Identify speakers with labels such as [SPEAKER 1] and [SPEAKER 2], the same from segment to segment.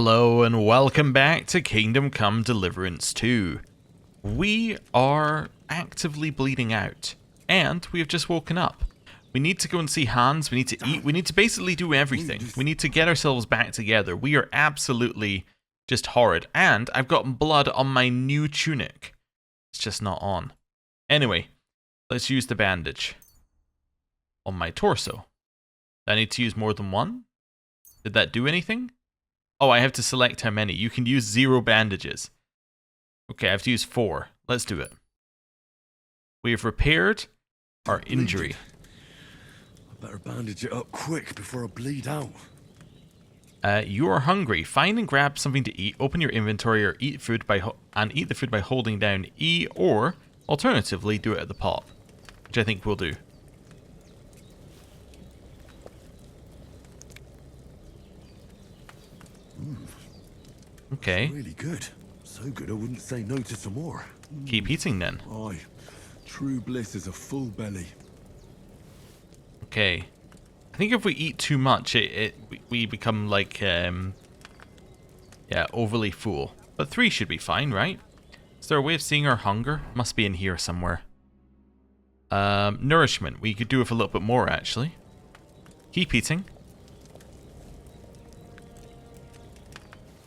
[SPEAKER 1] Hello and welcome back to Kingdom Come Deliverance 2. We are actively bleeding out, and we have just woken up. We need to go and see Hans, we need to eat, we need to basically do everything. We need to get ourselves back together. We are absolutely just horrid, and I've got blood on my new tunic. It's just not on. Anyway, let's use the bandage on my torso. Do I need to use more than one? Did that do anything? Oh, I have to select how many. You can use 0 bandages. Okay, I have to use 4. Let's do it. We have repaired our injury.
[SPEAKER 2] I better bandage it up quick before I bleed out.
[SPEAKER 1] You are hungry. Find and grab something to eat. Open your inventory or eat food by eat the food by holding down E, or alternatively do it at the pop, which I think we'll do. Okay.
[SPEAKER 2] It's really good. So good I wouldn't say no to some more.
[SPEAKER 1] Keep eating then.
[SPEAKER 2] Aye. True bliss is a full belly.
[SPEAKER 1] Okay. I think if we eat too much, we become like, overly full. But 3 should be fine, right? Is there a way of seeing our hunger? Must be in here somewhere. Nourishment. We could do with a little bit more, actually. Keep eating.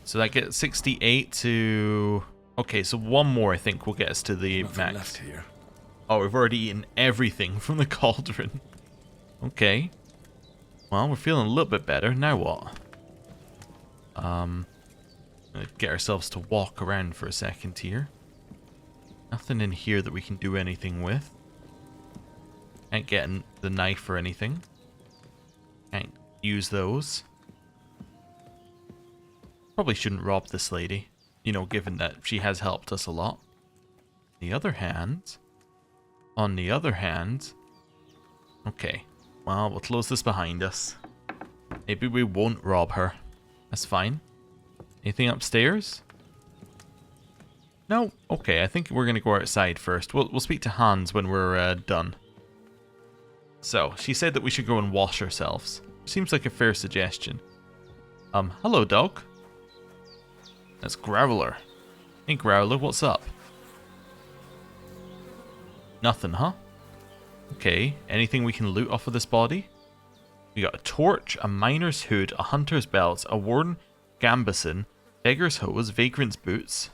[SPEAKER 1] So that gets 68 to... Okay, so one more I think will get us to the max.
[SPEAKER 2] Left here.
[SPEAKER 1] Oh, we've already eaten everything from the cauldron. Okay. Well, we're feeling a little bit better. Now what? Get ourselves to walk around for a second here. Nothing in here that we can do anything with. Can't get the knife or anything. Can't use those. Probably shouldn't rob this lady, you know, given that she has helped us a lot. On the other hand, okay, well, we'll close this behind us. Maybe we won't rob her. That's fine. Anything upstairs? No? Okay, I think we're going to go outside first. We'll speak to Hans when we're done. So, she said that we should go and wash ourselves. Seems like a fair suggestion. Hello, dog. That's Growler. Hey, Growler, what's up? Nothing, huh? Okay, anything we can loot off of this body? We got a torch, a miner's hood, a hunter's belt, a worn gambeson, beggar's hose, vagrant's boots.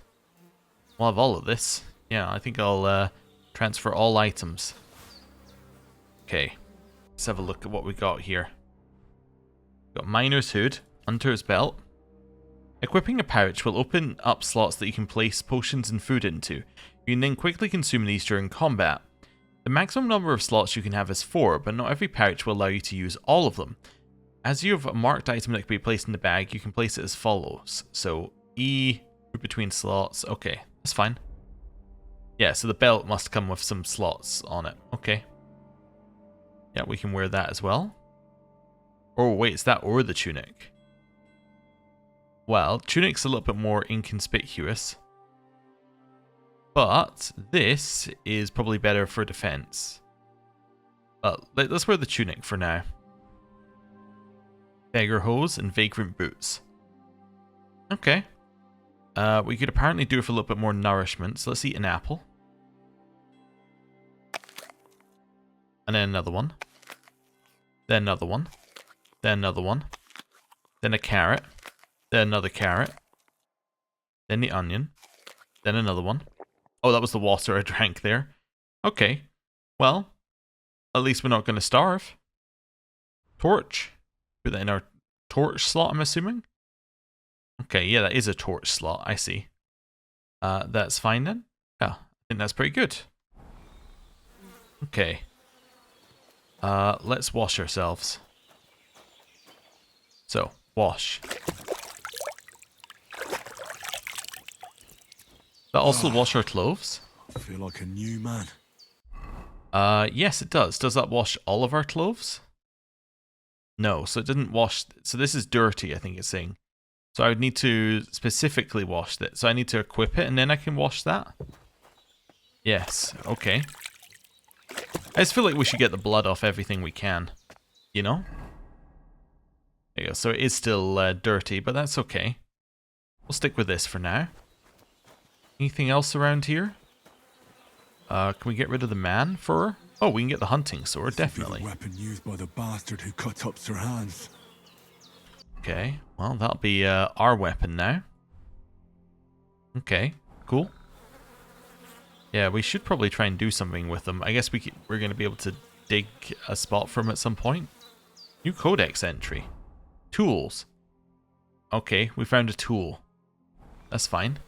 [SPEAKER 1] We'll have all of this. Yeah, I think I'll transfer all items. Okay, let's have a look at what we got here. Got miner's hood, hunter's belt. Equipping a pouch will open up slots that you can place potions and food into. You can then quickly consume these during combat. The maximum number of slots you can have is 4, but not every pouch will allow you to use all of them. As you have a marked item that can be placed in the bag, you can place it as follows. So, E, between slots. Okay, that's fine. Yeah, so the belt must come with some slots on it. Okay. Yeah, we can wear that as well. Oh, wait, it's that or the tunic? Well, tunic's a little bit more inconspicuous. But this is probably better for defense. But let's wear the tunic for now. Beggar hose and vagrant boots. Okay. We could apparently do with a little bit more nourishment, so let's eat an apple. And then another one. Then another one. Then another one. Then a carrot. Then another carrot. Then the onion. Then another one. Oh, that was the water I drank there. Okay. Well, at least we're not going to starve. Torch. Put that in our torch slot, I'm assuming. Okay, yeah, that is a torch slot. I see. That's fine then. Yeah, I think that's pretty good. Okay. Let's wash ourselves. So, wash. That also wash our clothes?
[SPEAKER 2] I feel like a new man.
[SPEAKER 1] Yes it does. Does that wash all of our clothes? No, so it didn't wash... So this is dirty, I think it's saying. So I would need to specifically wash it. So I need to equip it and then I can wash that? Yes, okay. I just feel like we should get the blood off everything we can. You know? There you go. So it is still dirty, but that's okay. We'll stick with this for now. Anything else around here? Can we get rid of the man fur? Oh, we can get the hunting sword, definitely.
[SPEAKER 2] The weapon used by the bastard who cut up Sir Hans.
[SPEAKER 1] Okay, well, that'll be our weapon now. Okay, cool. Yeah, we should probably try and do something with them. I guess we're going to be able to dig a spot for them at some point. New codex entry. Tools. Okay, we found a tool. That's fine.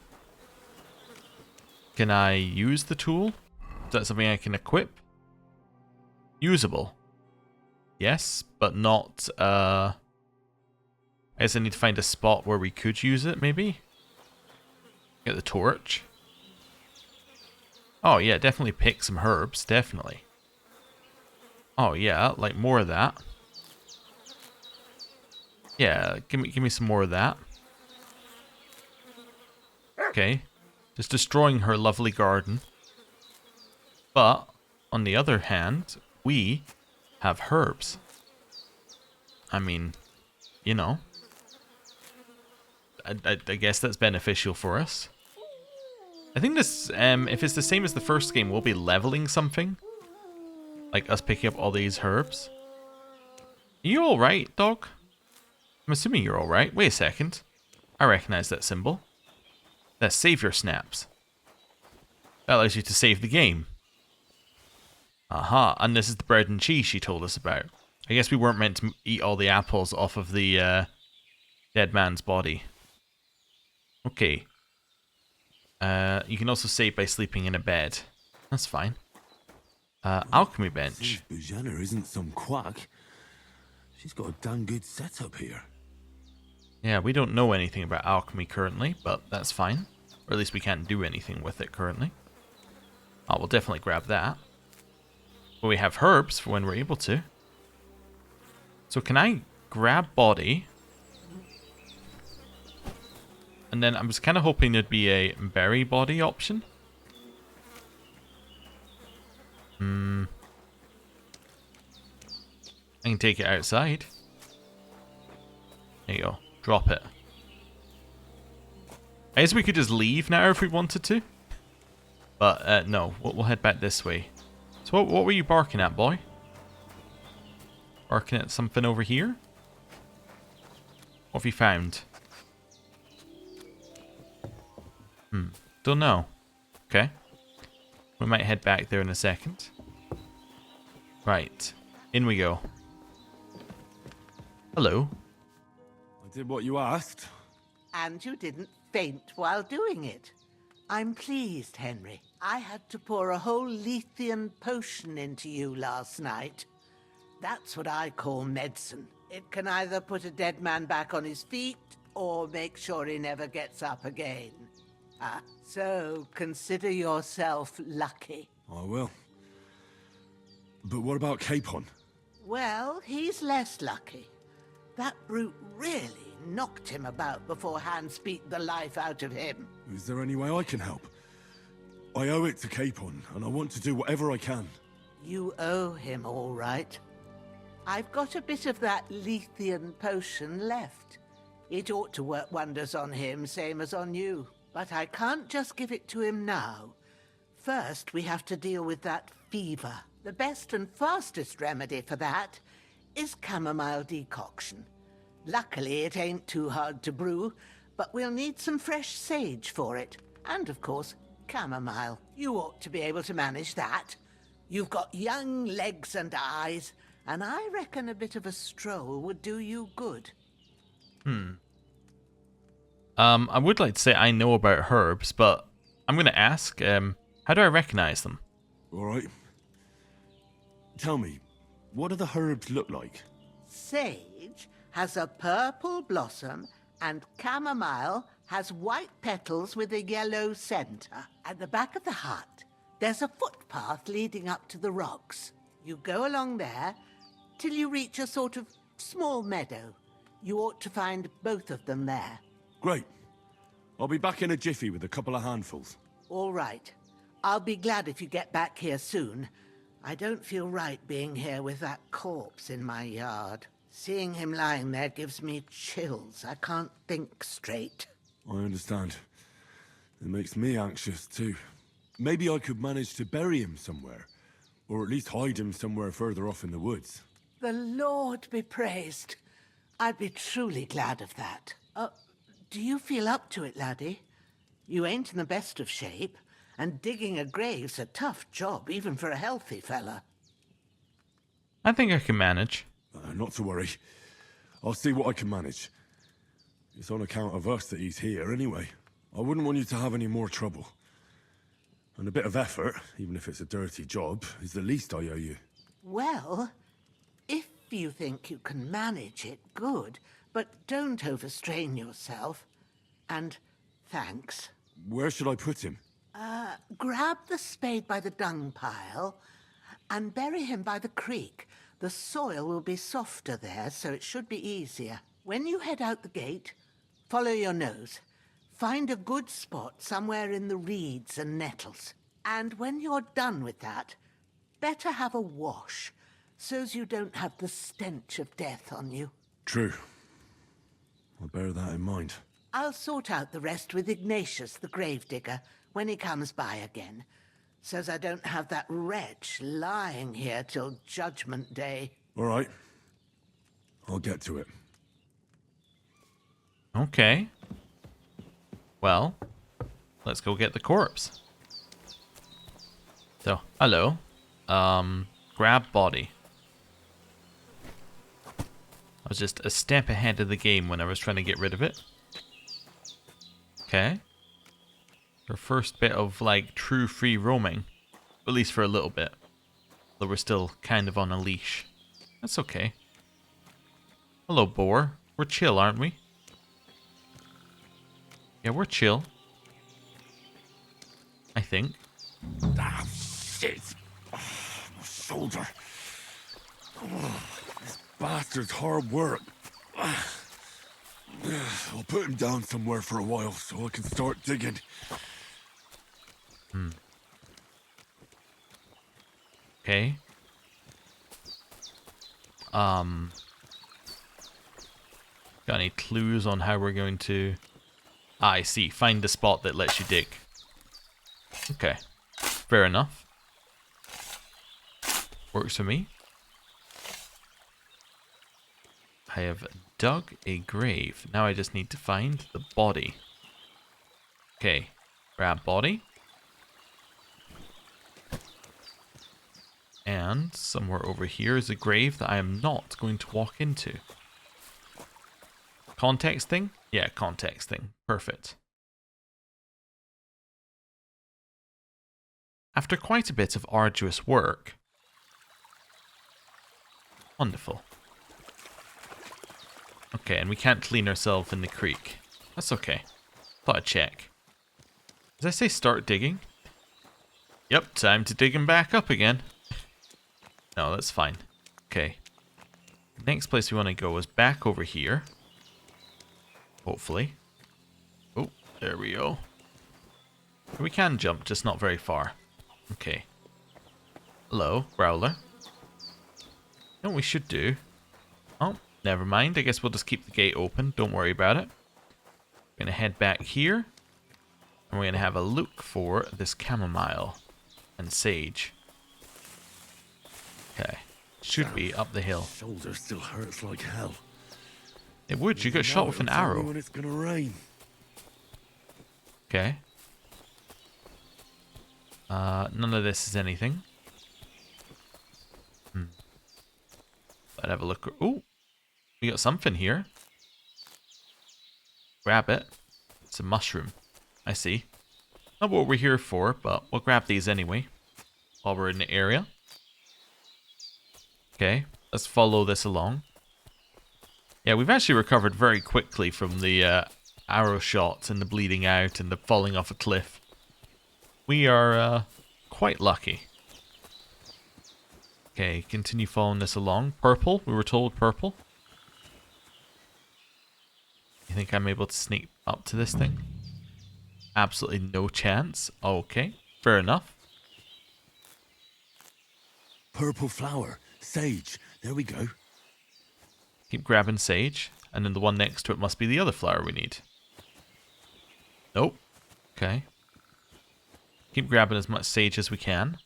[SPEAKER 1] Can I use the tool? Is that something I can equip? Usable. Yes, but not, I guess I need to find a spot where we could use it, maybe? Get the torch. Oh yeah, definitely pick some herbs, definitely. Oh yeah, like more of that. Yeah, give me some more of that. Okay. Just destroying her lovely garden. But, on the other hand, we have herbs. I mean, you know. I guess that's beneficial for us. I think this, if it's the same as the first game, we'll be leveling something. Like us picking up all these herbs. Are you alright, dog? I'm assuming you're alright. Wait a second. I recognize that symbol. That's savior snaps. That allows you to save the game. Aha, and this is the bread and cheese she told us about. I guess we weren't meant to eat all the apples off of the dead man's body. Okay. You can also save by sleeping in a bed. That's fine. Alchemy bench.
[SPEAKER 2] Bozhena isn't some quack. She's got a damn good setup here.
[SPEAKER 1] Yeah, we don't know anything about alchemy currently, but that's fine. Or at least we can't do anything with it currently. Oh, we'll definitely grab that. But we have herbs for when we're able to. So can I grab body? And then I was kind of hoping there'd be a berry body option. I can take it outside. There you go. Drop it. I guess we could just leave now if we wanted to. But no, we'll head back this way. So what were you barking at, boy? Barking at something over here? What have you found? Don't know. Okay. We might head back there in a second. Right. In we go. Hello.
[SPEAKER 2] I did what you asked.
[SPEAKER 3] And you didn't faint while doing it. I'm pleased, Henry. I had to pour a whole Lethean potion into you last night. That's what I call medicine. It can either put a dead man back on his feet, or make sure he never gets up again. So consider yourself lucky.
[SPEAKER 2] I will. But what about Capon?
[SPEAKER 3] Well, he's less lucky. That brute really knocked him about before Hans beat the life out of him.
[SPEAKER 2] Is there any way I can help? I owe it to Capon, and I want to do whatever I can.
[SPEAKER 3] You owe him, all right. I've got a bit of that Lethean potion left. It ought to work wonders on him, same as on you. But I can't just give it to him now. First, we have to deal with that fever. The best and fastest remedy for that is chamomile decoction. Luckily, it ain't too hard to brew, but we'll need some fresh sage for it. And, of course, chamomile. You ought to be able to manage that. You've got young legs and eyes, and I reckon a bit of a stroll would do you good.
[SPEAKER 1] I would like to say I know about herbs, but I'm going to ask, how do I recognize them?
[SPEAKER 2] All right. Tell me, what do the herbs look like?
[SPEAKER 3] Sage has a purple blossom, and chamomile has white petals with a yellow center. At the back of the hut, there's a footpath leading up to the rocks. You go along there till you reach a sort of small meadow. You ought to find both of them there.
[SPEAKER 2] Great. I'll be back in a jiffy with a couple of handfuls.
[SPEAKER 3] All right. I'll be glad if you get back here soon. I don't feel right being here with that corpse in my yard. Seeing him lying there gives me chills. I can't think straight.
[SPEAKER 2] I understand. It makes me anxious, too. Maybe I could manage to bury him somewhere. Or at least hide him somewhere further off in the woods.
[SPEAKER 3] The Lord be praised. I'd be truly glad of that. Do you feel up to it, laddie? You ain't in the best of shape, and digging a grave's a tough job, even for a healthy fella.
[SPEAKER 1] I think I can manage.
[SPEAKER 2] Not to worry. I'll see what I can manage. It's on account of us that he's here, anyway. I wouldn't want you to have any more trouble. And a bit of effort, even if it's a dirty job, is the least I owe you.
[SPEAKER 3] Well, if you think you can manage it, good. But don't overstrain yourself. And thanks.
[SPEAKER 2] Where should I put him?
[SPEAKER 3] Grab the spade by the dung pile and bury him by the creek. The soil will be softer there, so it should be easier. When you head out the gate, follow your nose. Find a good spot somewhere in the reeds and nettles. And when you're done with that, better have a wash, so's you don't have the stench of death on you.
[SPEAKER 2] True. I'll bear that in mind.
[SPEAKER 3] I'll sort out the rest with Ignatius, the gravedigger, when he comes by again, so's I don't have that wretch lying here till Judgment Day.
[SPEAKER 2] All right. I'll get to it.
[SPEAKER 1] Okay. Well, let's go get the corpse. So, hello. Grab body. I was just a step ahead of the game when I was trying to get rid of it. Okay. Our first bit of, like, true free roaming. At least for a little bit. Though we're still kind of on a leash. That's okay. Hello, boar. We're chill, aren't we? Yeah, we're chill. I think.
[SPEAKER 2] Ah, shit. My shoulder. This bastard's hard work. I'll put him down somewhere for a while so I can start digging.
[SPEAKER 1] Okay. Got any clues on how we're going to... Ah, I see. Find the spot that lets you dig. Okay. Fair enough. Works for me. I have dug a grave. Now I just need to find the body. Okay. Grab body. And somewhere over here is a grave that I am not going to walk into. Context thing? Yeah, context thing. Perfect. After quite a bit of arduous work. Wonderful. Okay, and we can't clean ourselves in the creek. That's okay. Thought I'd check. Did I say start digging? Yep, time to dig him back up again. No, that's fine. Okay. Next place we want to go is back over here. Hopefully. Oh, there we go. We can jump, just not very far. Okay. Hello, Growler. You know what we should do? Oh, never mind. I guess we'll just keep the gate open. Don't worry about it. We're going to head back here. And we're going to have a look for this chamomile and sage. Okay. Should be up the hill.
[SPEAKER 2] Shoulder still hurts like hell.
[SPEAKER 1] It would. You got shot with an arrow.
[SPEAKER 2] When it's gonna rain.
[SPEAKER 1] Okay. None of this is anything. Let's have a look. Oh, we got something here. Grab it. It's a mushroom. I see. Not what we're here for, but we'll grab these anyway. While we're in the area. Okay, let's follow this along. Yeah, we've actually recovered very quickly from the arrow shots and the bleeding out and the falling off a cliff. We are quite lucky. Okay, continue following this along. Purple, we were told purple. You think I'm able to sneak up to this thing? Absolutely no chance. Okay, fair enough.
[SPEAKER 2] Purple flower. Sage. There we go.
[SPEAKER 1] Keep grabbing sage. And then the one next to it must be the other flower we need. Nope. Okay. Keep grabbing as much sage as we can.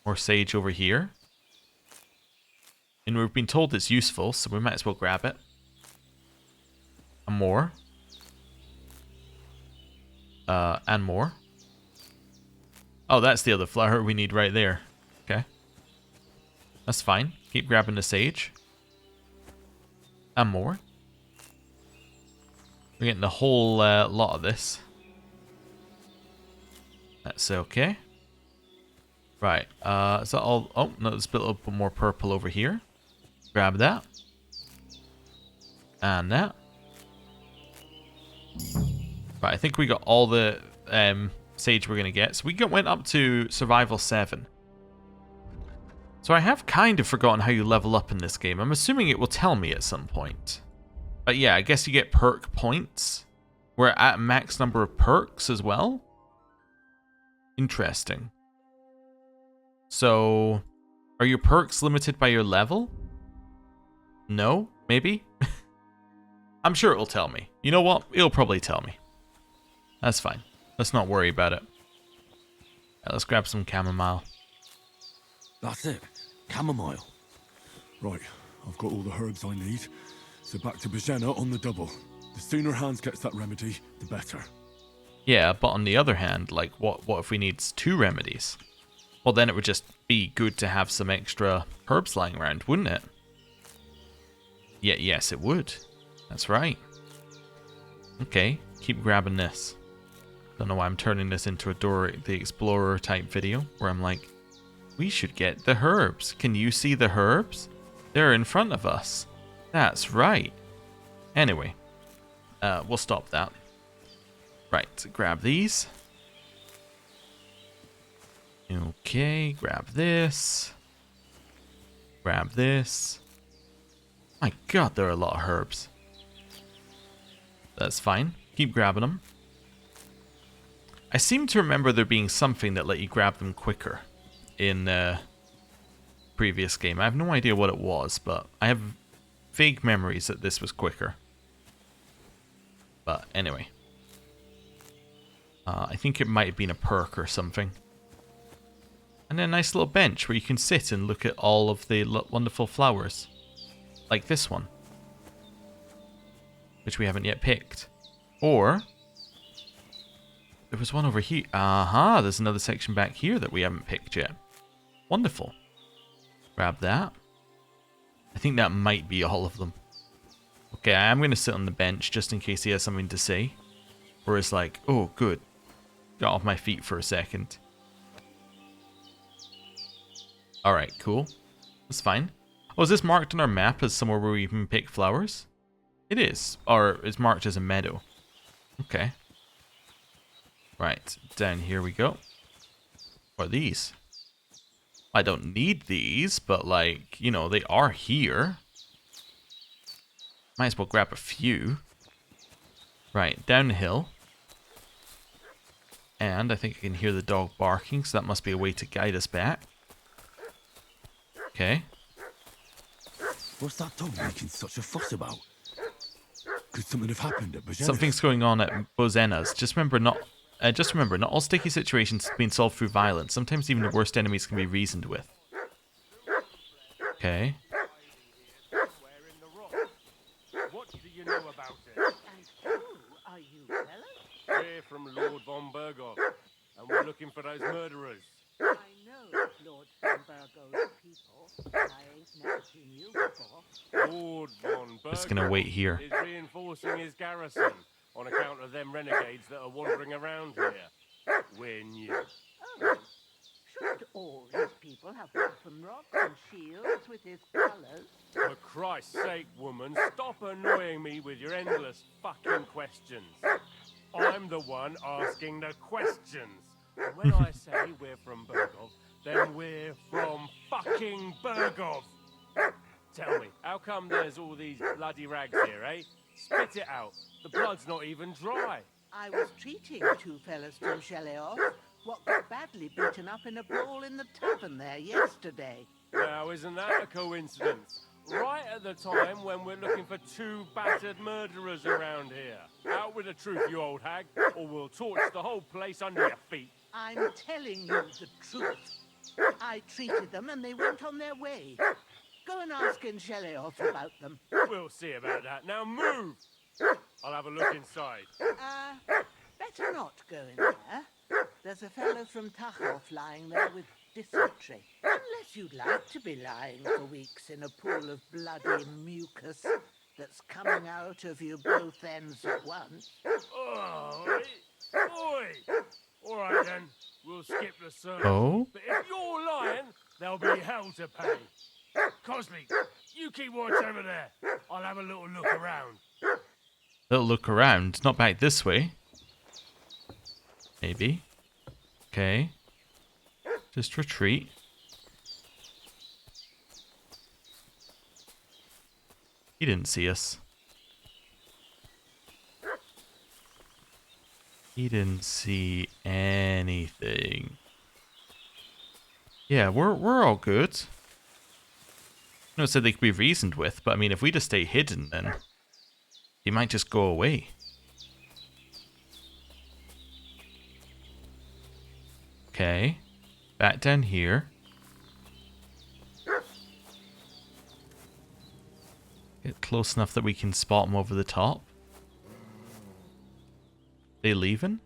[SPEAKER 1] More sage over here. And we've been told it's useful, so we might as well grab it. And more. And more. Oh, that's the other flower we need right there. Okay. That's fine. Keep grabbing the sage. And more. We're getting the whole lot of this. That's okay. Right. Is that all? Oh, no, there's a bit more purple over here. Grab that. And that. Right, I think we got all the sage we're going to get. So we went up to Survival 7. So I have kind of forgotten how you level up in this game. I'm assuming it will tell me at some point. But yeah, I guess you get perk points. We're at max number of perks as well. Interesting. So, are your perks limited by your level? No? Maybe? I'm sure it'll tell me. You know what? It'll probably tell me. That's fine. Let's not worry about it. Right, let's grab some chamomile.
[SPEAKER 2] That's it. Chamomile. Right, I've got all the herbs I need. So back to Bozhena on the double. The sooner Hans gets that remedy, the better.
[SPEAKER 1] Yeah, but on the other hand, like, what if we need 2 remedies? Well, then it would just be good to have some extra herbs lying around, wouldn't it? Yeah, yes, it would. That's right. Okay, keep grabbing this. Don't know why I'm turning this into a Dora the Explorer type video, where I'm like, we should get the herbs. Can you see the herbs? They're in front of us. That's right. Anyway, we'll stop that. Right, grab these. Okay, grab this. Grab this. My god, there are a lot of herbs. That's fine. Keep grabbing them. I seem to remember there being something that let you grab them quicker in the previous game. I have no idea what it was, but I have vague memories that this was quicker. But anyway. I think it might have been a perk or something. And then a nice little bench where you can sit and look at all of the wonderful flowers. Like this one. Which we haven't yet picked. Or there was one over here. Aha, there's another section back here that we haven't picked yet. Wonderful. Grab that. I think that might be all of them. Okay, I am going to sit on the bench just in case he has something to say. Or it's like, oh, good. Got off my feet for a second. Alright, cool. That's fine. Oh, is this marked on our map as somewhere where we even pick flowers? It is. Or it's marked as a meadow. Okay. Right, down here we go. What are these? I don't need these, but like, you know, they are here. Might as well grab a few. Right, down the hill. And I think I can hear the dog barking, so that must be a way to guide us back. Okay.
[SPEAKER 2] What's that dog making such a fuss about? Could something have happened at Bozhena?
[SPEAKER 1] Something's going on at Bozhena's. Just remember, not all sticky situations have been solved through violence. Sometimes even the worst enemies can be reasoned with. Okay.
[SPEAKER 4] What do you know about it?
[SPEAKER 3] And who are you, fellas?
[SPEAKER 4] We're from Lord von Bergov, and we're looking for those murderers.
[SPEAKER 3] I know Lord Burgo's people. I ain't never seen you before.
[SPEAKER 4] Lord von Bergov
[SPEAKER 1] Just gonna wait here.
[SPEAKER 4] is reinforcing his garrison on account of them renegades that are wandering around here. We're new.
[SPEAKER 3] Oh, should all his people have weapon rocks and shields with his colours?
[SPEAKER 4] For Christ's sake, woman, stop annoying me with your endless fucking questions. I'm the one asking the questions. And when I say we're from Bergov, then we're from fucking Bergov. Tell me, how come there's all these bloody rags here, eh? Spit it out. The blood's not even dry.
[SPEAKER 3] I was treating 2 fellas from Shelley-off, what got badly beaten up in a brawl in the tavern there yesterday.
[SPEAKER 4] Now, isn't that a coincidence? Right at the time when we're looking for 2 battered murderers around here. Out with the truth, you old hag, or we'll torch the whole place under your feet.
[SPEAKER 3] I'm telling you the truth. I treated them and they went on their way. Go and ask Ingelioff about them.
[SPEAKER 4] We'll see about that. Now move! I'll have a look inside.
[SPEAKER 3] Better not go in there. There's a fellow from Tachov lying there with dysentery. Unless you'd like to be lying for weeks in a pool of bloody mucus that's coming out of you both ends at once.
[SPEAKER 4] Oh, oi! All right then, we'll skip the sermon.
[SPEAKER 1] Oh?
[SPEAKER 4] But if you're lying, there'll be hell to pay. Cosley, you keep watch over there. I'll have a little look around.
[SPEAKER 1] Little look around. Not back this way. Maybe. Okay. Just retreat. He didn't see us. He didn't see anything. Yeah, we're all good. No, said they could be reasoned with, but I mean, if we just stay hidden, then they might just go away. Okay, back down here. Get close enough that we can spot them over the top. They leaving?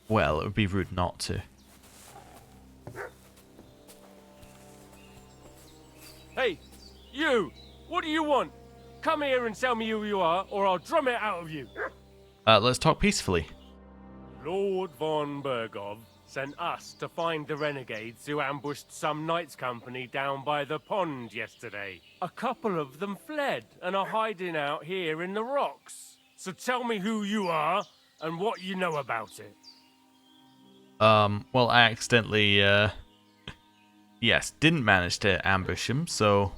[SPEAKER 1] Well, it would be rude not to.
[SPEAKER 4] Hey, you! What do you want? Come here and tell me who you are, or I'll drum it out of you.
[SPEAKER 1] Let's talk peacefully.
[SPEAKER 4] Lord von Bergov sent us to find the renegades who ambushed some knights' company down by the pond yesterday. A couple of them fled and are hiding out here in the rocks. So tell me who you are and what you know about it.
[SPEAKER 1] Well, I accidentally, yes, didn't manage to ambush him, so...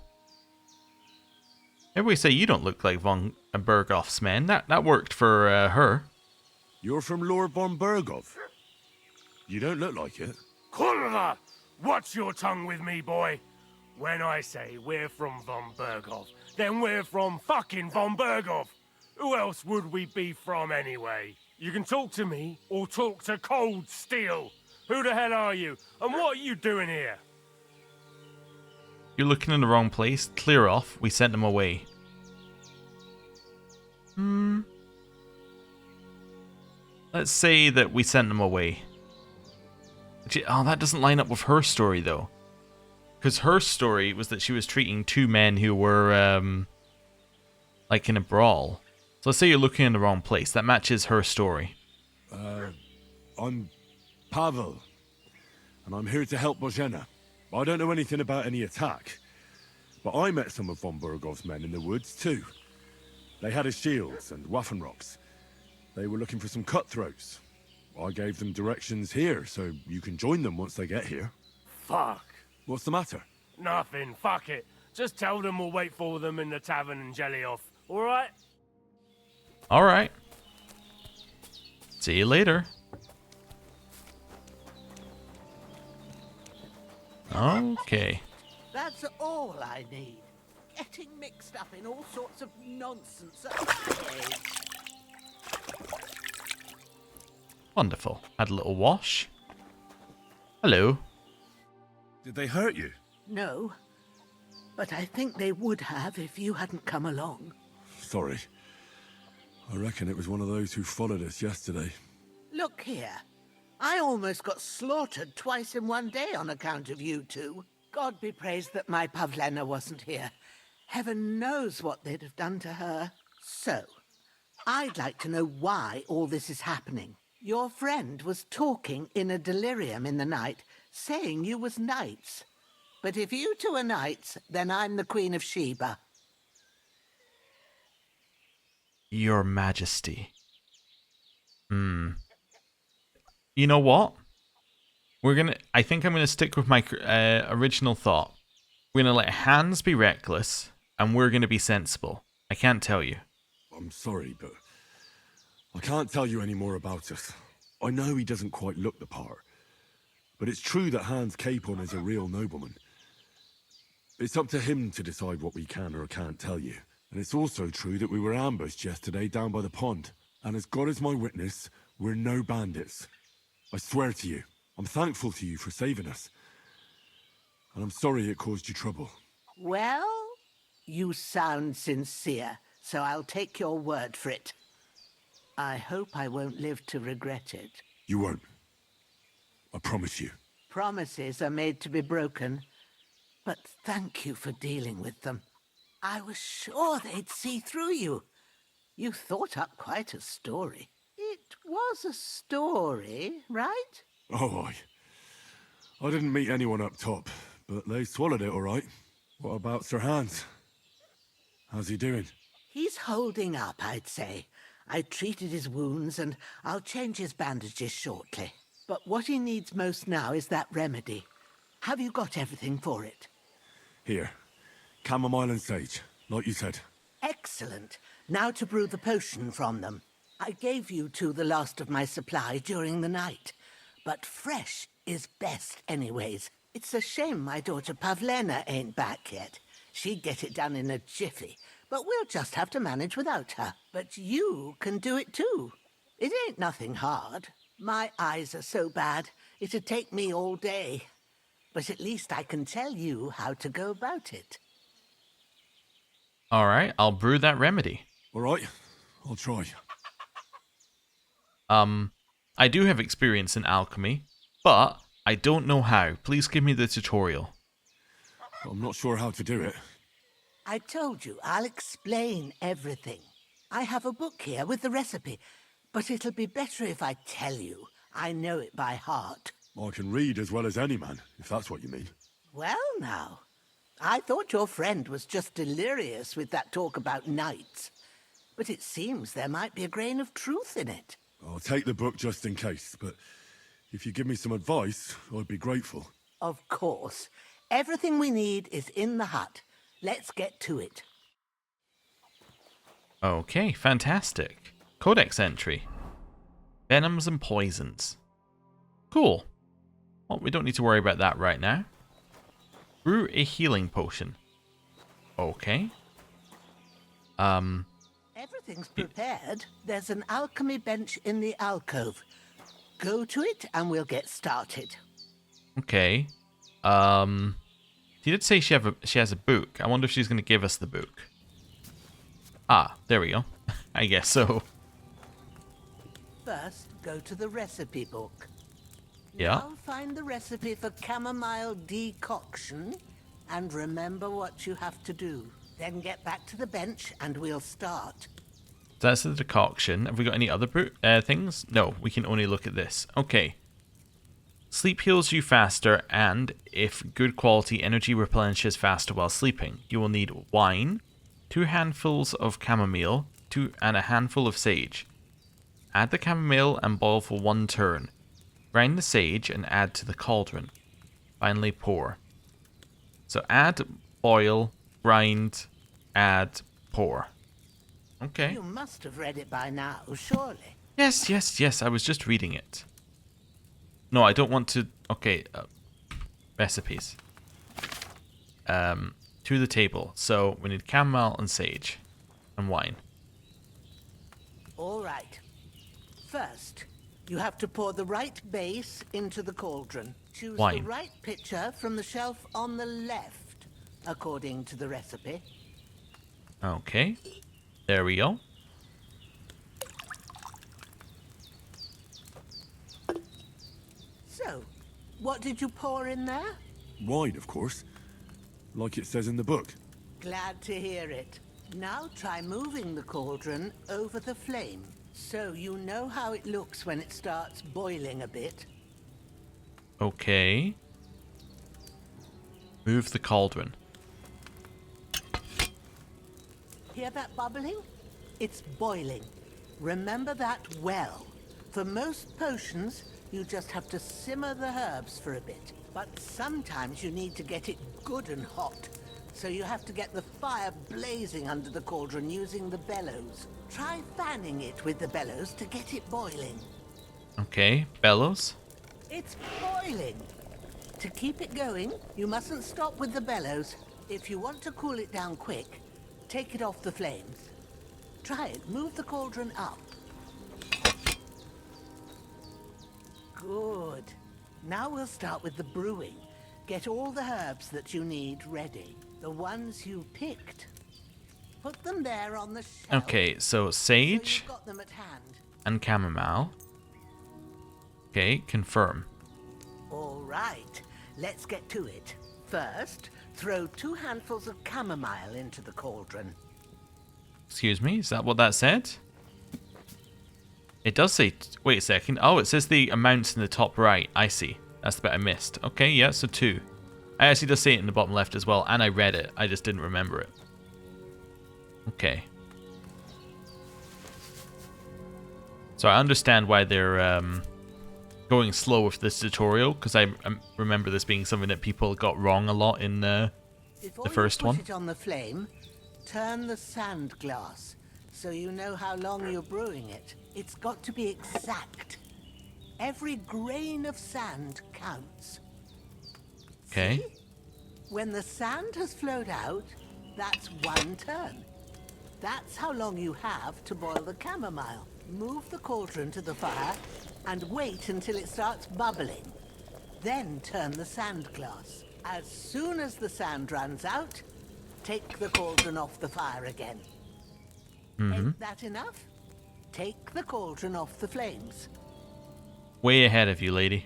[SPEAKER 1] Everybody say you don't look like von Bergoff's men. That worked for, her.
[SPEAKER 2] You're from Lord von Bergov? You don't look like it.
[SPEAKER 4] Kurva! Watch your tongue with me, boy. When I say we're from von Bergov, then we're from fucking von Bergov. Who else would we be from anyway? You can talk to me, or talk to cold steel. Who the hell are you, and what are you doing here?
[SPEAKER 1] You're looking in the wrong place. Clear off. We sent them away. Let's say that we sent them away. Oh, that doesn't line up with her story, though. Because her story was that she was treating two men who were, like in a brawl. So let's say you're looking in the wrong place. That matches her story.
[SPEAKER 2] I'm Pavel, and I'm here to help Bozhena. I don't know anything about any attack, but I met some of von Bergov's men in the woods, too. They had his shields and Waffenrocks. They were looking for some cutthroats. I gave them directions here, so you can join them once they get here.
[SPEAKER 4] Fuck.
[SPEAKER 2] What's the matter?
[SPEAKER 4] Nothing, fuck it. Just tell them we'll wait for them in the tavern in Jelioff, alright?
[SPEAKER 1] Alright. See you later. Okay.
[SPEAKER 3] That's all I need. Getting mixed up in all sorts of nonsense at my age.
[SPEAKER 1] Wonderful. Had a little wash. Hello.
[SPEAKER 2] Did they hurt you?
[SPEAKER 3] No, but I think they would have if you hadn't come along.
[SPEAKER 2] Sorry. I reckon it was one of those who followed us yesterday.
[SPEAKER 3] Look here. I almost got slaughtered twice in one day on account of you two. God be praised that my Pavlena wasn't here. Heaven knows what they'd have done to her. So, I'd like to know why all this is happening. Your friend was talking in a delirium in the night, saying you was knights. But if you two are knights, then I'm the Queen of Sheba.
[SPEAKER 1] Your Majesty. You know what? I think I'm gonna stick with my original thought. We're gonna let Hans be reckless, and we're gonna be sensible. I can't tell you.
[SPEAKER 2] I'm sorry, but I can't tell you any more about it. I know he doesn't quite look the part, But it's true that Hans Capon is a real nobleman. It's up to him to decide what we can or can't tell you. And it's also true that we were ambushed yesterday down by the pond. And as God is my witness, we're no bandits. I swear to you, I'm thankful to you for saving us. And I'm sorry it caused you trouble.
[SPEAKER 3] Well, you sound sincere, so I'll take your word for it. I hope I won't live to regret it.
[SPEAKER 2] You won't. I promise you.
[SPEAKER 3] Promises are made to be broken, but thank you for dealing with them. I was sure they'd see through you. You thought up quite a story. It was a story, right?
[SPEAKER 2] Oh, I didn't meet anyone up top, but they swallowed it all right. What about Sir Hans? How's he doing?
[SPEAKER 3] He's holding up, I'd say. I treated his wounds, and I'll change his bandages shortly. But what he needs most now is that remedy. Have you got everything for it?
[SPEAKER 2] Here. Chamomile and sage, like you said.
[SPEAKER 3] Excellent. Now to brew the potion from them. I gave you two the last of my supply during the night. But fresh is best anyways. It's a shame my daughter Pavlena ain't back yet. She'd get it done in a jiffy. But we'll just have to manage without her. But you can do it too. It ain't nothing hard. My eyes are so bad, it'd take me all day. But at least I can tell you how to go about it.
[SPEAKER 1] Alright, I'll brew that remedy.
[SPEAKER 2] Alright, I'll try.
[SPEAKER 1] I do have experience in alchemy, but I don't know how. Please give me the tutorial.
[SPEAKER 2] I'm not sure how to do it.
[SPEAKER 3] I told you, I'll explain everything. I have a book here with the recipe, but it'll be better if I tell you. I know it by heart.
[SPEAKER 2] I can read as well as any man, if that's what you mean.
[SPEAKER 3] Well now, I thought your friend was just delirious with that talk about knights. But it seems there might be a grain of truth in it.
[SPEAKER 2] I'll take the book just in case, but if you give me some advice, I'd be grateful.
[SPEAKER 3] Of course. Everything we need is in the hut. Let's get to it.
[SPEAKER 1] Okay, fantastic. Codex entry. Venoms and poisons. Cool. Well, we don't need to worry about that right now. Brew a healing potion. Okay.
[SPEAKER 3] Everything's prepared. There's an alchemy bench in the alcove. Go to it and we'll get started.
[SPEAKER 1] Okay. She did say she has a book. I wonder if she's going to give us the book. Ah, there we go. I guess so.
[SPEAKER 3] First, go to the recipe book.
[SPEAKER 1] Yeah.
[SPEAKER 3] Now find the recipe for chamomile decoction and remember what you have to do. Then get back to the bench and we'll start.
[SPEAKER 1] So that's the decoction. Have we got any other things? No, we can only look at this. Okay. Sleep heals you faster, and if good quality energy replenishes faster while sleeping. You will need wine, 2 handfuls of chamomile, and a handful of sage. Add the chamomile and boil for 1 turn. Grind the sage and add to the cauldron. Finally pour. So add, boil, grind, add, pour. Okay.
[SPEAKER 3] You must have read it by now, surely.
[SPEAKER 1] Yes, I was just reading it. No, I don't want to... Okay, recipes. To the table. So, we need chamomile and sage. And wine.
[SPEAKER 3] All right. First, you have to pour the right base into the cauldron. Choose
[SPEAKER 1] Wine.
[SPEAKER 3] the right pitcher from the shelf on the left, according to the recipe.
[SPEAKER 1] Okay. There we go.
[SPEAKER 3] So, what did you pour in there?
[SPEAKER 2] Wine, of course. Like it says in the book.
[SPEAKER 3] Glad to hear it. Now try moving the cauldron over the flame, so you know how it looks when it starts boiling a bit.
[SPEAKER 1] Okay. Move the cauldron.
[SPEAKER 3] Hear that bubbling? It's boiling. Remember that well. For most potions, you just have to simmer the herbs for a bit. But sometimes you need to get it good and hot. So you have to get the fire blazing under the cauldron using the bellows. Try fanning it with the bellows to get it boiling.
[SPEAKER 1] Okay, bellows.
[SPEAKER 3] It's boiling. To keep it going, you mustn't stop with the bellows. If you want to cool it down quick, take it off the flames. Try it. Move the cauldron up. Good. Now we'll start with the brewing. Get all the herbs that you need ready. The ones you picked. Put them there on the shelf.
[SPEAKER 1] Okay, so
[SPEAKER 3] So
[SPEAKER 1] sage
[SPEAKER 3] you've got them at hand.
[SPEAKER 1] and chamomile. Okay, confirm.
[SPEAKER 3] All right. Let's get to it. First, throw 2 handfuls of chamomile into the cauldron.
[SPEAKER 1] Excuse me, is that what that said? It does say... Wait a second. Oh, it says the amounts in the top right. I see. That's the bit I missed. Okay, yeah, so 2. I actually does say it in the bottom left as well, and I read it. I just didn't remember it. Okay. So I understand why they're going slow with this tutorial, because I remember this being something that people got wrong a lot in
[SPEAKER 3] Before
[SPEAKER 1] the first
[SPEAKER 3] you put
[SPEAKER 1] one.
[SPEAKER 3] it on the flame, turn the sand glass so you know how long you're brewing it. It's got to be exact. Every grain of sand counts.
[SPEAKER 1] Okay.
[SPEAKER 3] See? When the sand has flowed out, that's 1 turn. That's how long you have to boil the chamomile. Move the cauldron to the fire and wait until it starts bubbling. Then turn the sand glass. As soon as the sand runs out, take the cauldron off the fire again. Ain't that enough? Take the cauldron off the flames.
[SPEAKER 1] Way ahead of you, lady.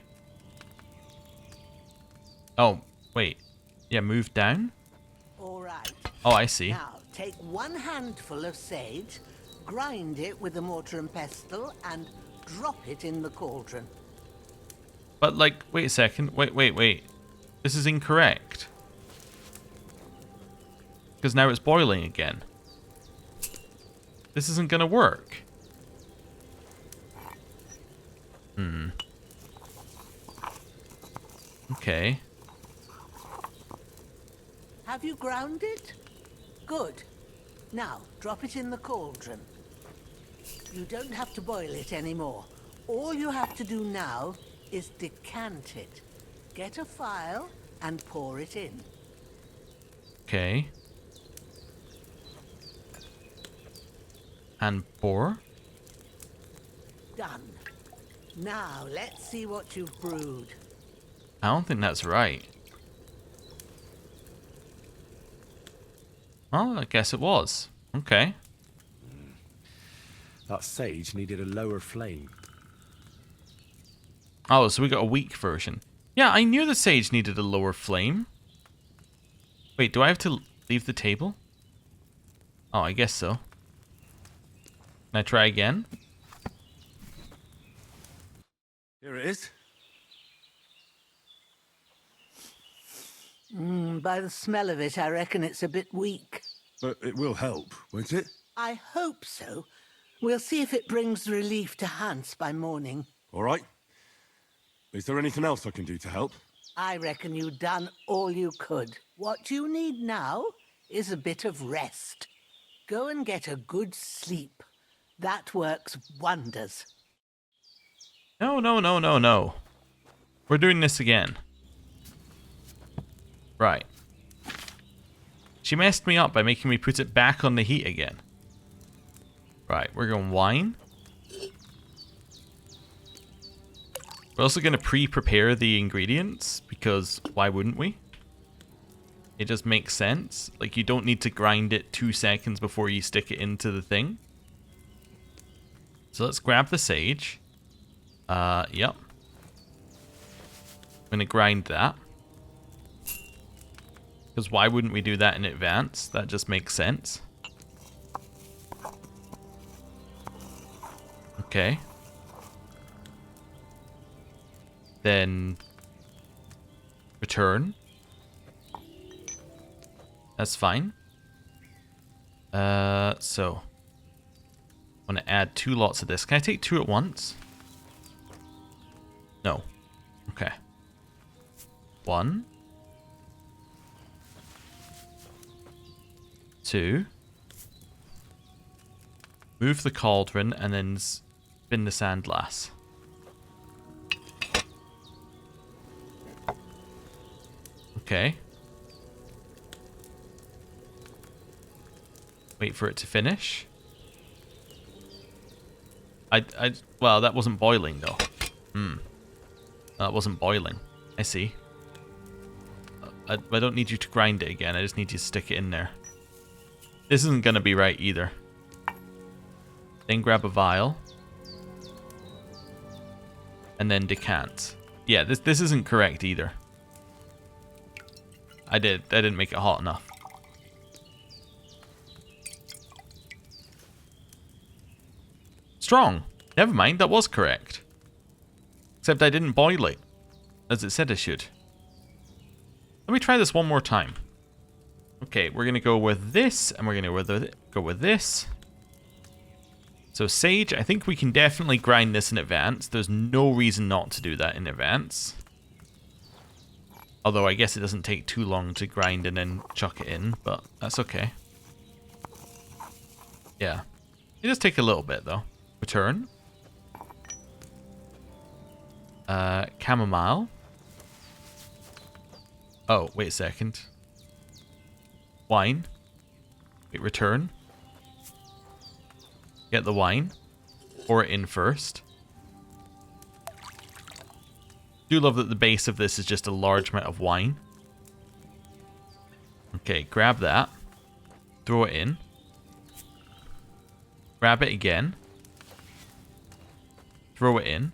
[SPEAKER 1] Oh, wait. Yeah, move down?
[SPEAKER 3] All right.
[SPEAKER 1] Oh, I see.
[SPEAKER 3] Now, take 1 handful of sage, grind it with a mortar and pestle, and drop it in the cauldron.
[SPEAKER 1] But, like, wait a second. Wait. This is incorrect. Because now it's boiling again. This isn't gonna work. Okay.
[SPEAKER 3] Have you ground it? Good. Now, drop it in the cauldron. You don't have to boil it anymore. All you have to do now is decant it. Get a phial and pour it in.
[SPEAKER 1] Okay. And pour.
[SPEAKER 3] Done. Now, let's see what you've brewed.
[SPEAKER 1] I don't think that's right. Oh, I guess it was. Okay.
[SPEAKER 5] That sage needed a lower flame.
[SPEAKER 1] Oh, so we got a weak version. Yeah, I knew the sage needed a lower flame. Wait, do I have to leave the table? Oh, I guess so. Can I try again?
[SPEAKER 2] Here it is.
[SPEAKER 3] By the smell of it, I reckon it's a bit weak.
[SPEAKER 2] But it will help, won't it?
[SPEAKER 3] I hope so. We'll see if it brings relief to Hans by morning.
[SPEAKER 2] All right. Is there anything else I can do to help?
[SPEAKER 3] I reckon you've done all you could. What you need now is a bit of rest. Go and get a good sleep. That works wonders.
[SPEAKER 1] No. We're doing this again. Right. She messed me up by making me put it back on the heat again. Right, we're going wine. We're also going to pre-prepare the ingredients, because why wouldn't we? It just makes sense. Like, you don't need to grind it 2 seconds before you stick it into the thing. So let's grab the sage. Yep. I'm going to grind that. Because why wouldn't we do that in advance? That just makes sense. Okay. Then return. That's fine. So I want to add 2 lots of this. Can I take 2 at once? No. Okay. 1. 2. Move the cauldron and then spin the sand glass. Okay. Wait for it to finish. Well, that wasn't boiling though. That wasn't boiling. I see. I don't need you to grind it again. I just need you to stick it in there. This isn't going to be right either. Then grab a vial. And then decant. Yeah, this isn't correct either. I didn't make it hot enough. Strong. Never mind, that was correct. Except I didn't boil it, as it said I should. Let me try this one more time. Okay, we're going to go with this, and we're going to go with this. So sage, I think we can definitely grind this in advance. There's no reason not to do that in advance. Although I guess it doesn't take too long to grind and then chuck it in, but that's okay. Yeah. It does take a little bit though. Return. Chamomile. Oh, wait a second. Wine. Wait, return. Get the wine. Pour it in first. Do love that the base of this is just a large amount of wine. Okay, grab that. Throw it in. Grab it again. Throw it in.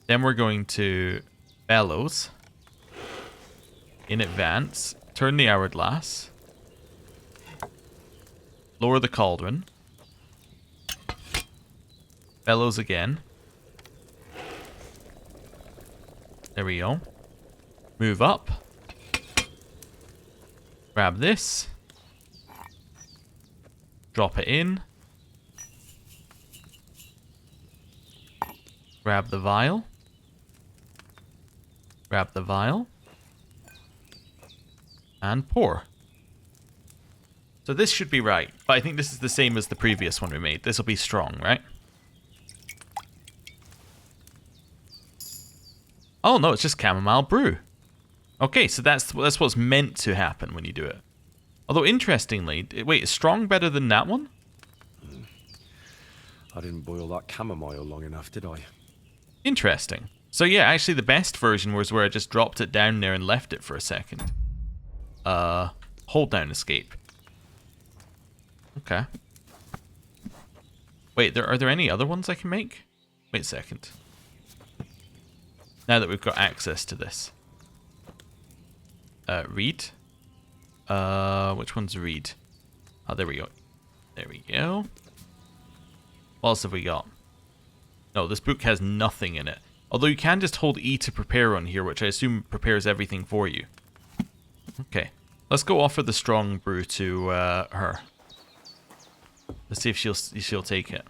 [SPEAKER 1] Then we're going to bellows. In advance. Turn the hourglass. Lower the cauldron. Bellows again. There we go. Move up. Grab this. Drop it in. Grab the vial. Grab the vial. And pour. So this should be right. But I think this is the same as the previous one we made. This will be strong, right? Oh no, it's just chamomile brew. Okay, so that's what's meant to happen when you do it. Although interestingly, wait, is strong better than that one?
[SPEAKER 5] I didn't boil that chamomile long enough, did I?
[SPEAKER 1] Interesting. So yeah, actually the best version was where I just dropped it down there and left it for a second. Hold down escape. Okay. Wait, are there any other ones I can make? Wait a second. Now that we've got access to this. Read. Which one's read? Oh, there we go. There we go. What else have we got? No, this book has nothing in it. Although you can just hold E to prepare on here, which I assume prepares everything for you. Okay. Let's go offer the strong brew to her. Let's see if she'll take it.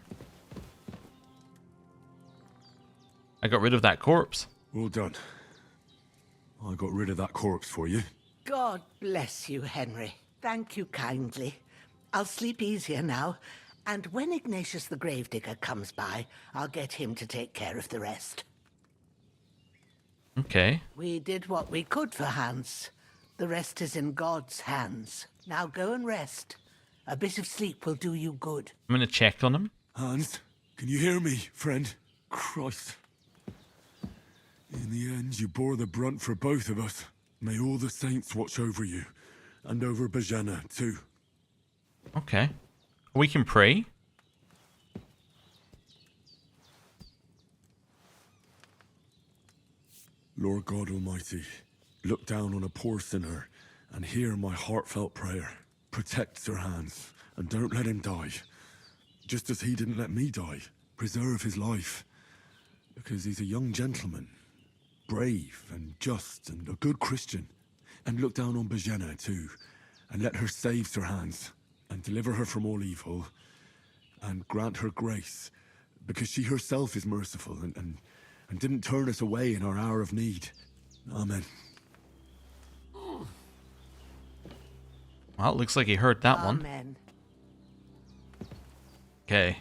[SPEAKER 1] I got rid of that corpse.
[SPEAKER 2] Well done. I got rid of that corpse for you.
[SPEAKER 3] God bless you, Henry. Thank you kindly. I'll sleep easier now, and when Ignatius the Gravedigger comes by, I'll get him to take care of the rest.
[SPEAKER 1] Okay.
[SPEAKER 3] We did what we could for Hans. The rest is in God's hands. Now go and rest. A bit of sleep will do you good.
[SPEAKER 1] I'm going to check on him.
[SPEAKER 2] Hans, can you hear me, friend? Christ. In the end, you bore the brunt for both of us. May all the saints watch over you. And over Bozhena, too.
[SPEAKER 1] Okay. We can pray.
[SPEAKER 2] Lord God Almighty, look down on a poor sinner and hear my heartfelt prayer. Protect Sir Hans and don't let him die. Just as he didn't let me die. Preserve his life. Because he's a young gentleman. Brave and just and a good Christian. And look down on Bozhena too. And let her save Sir Hans. And deliver her from all evil. And grant her grace. Because she herself is merciful and didn't turn us away in our hour of need. Amen.
[SPEAKER 1] Well, it looks like he heard that one.
[SPEAKER 3] Amen.
[SPEAKER 1] Okay.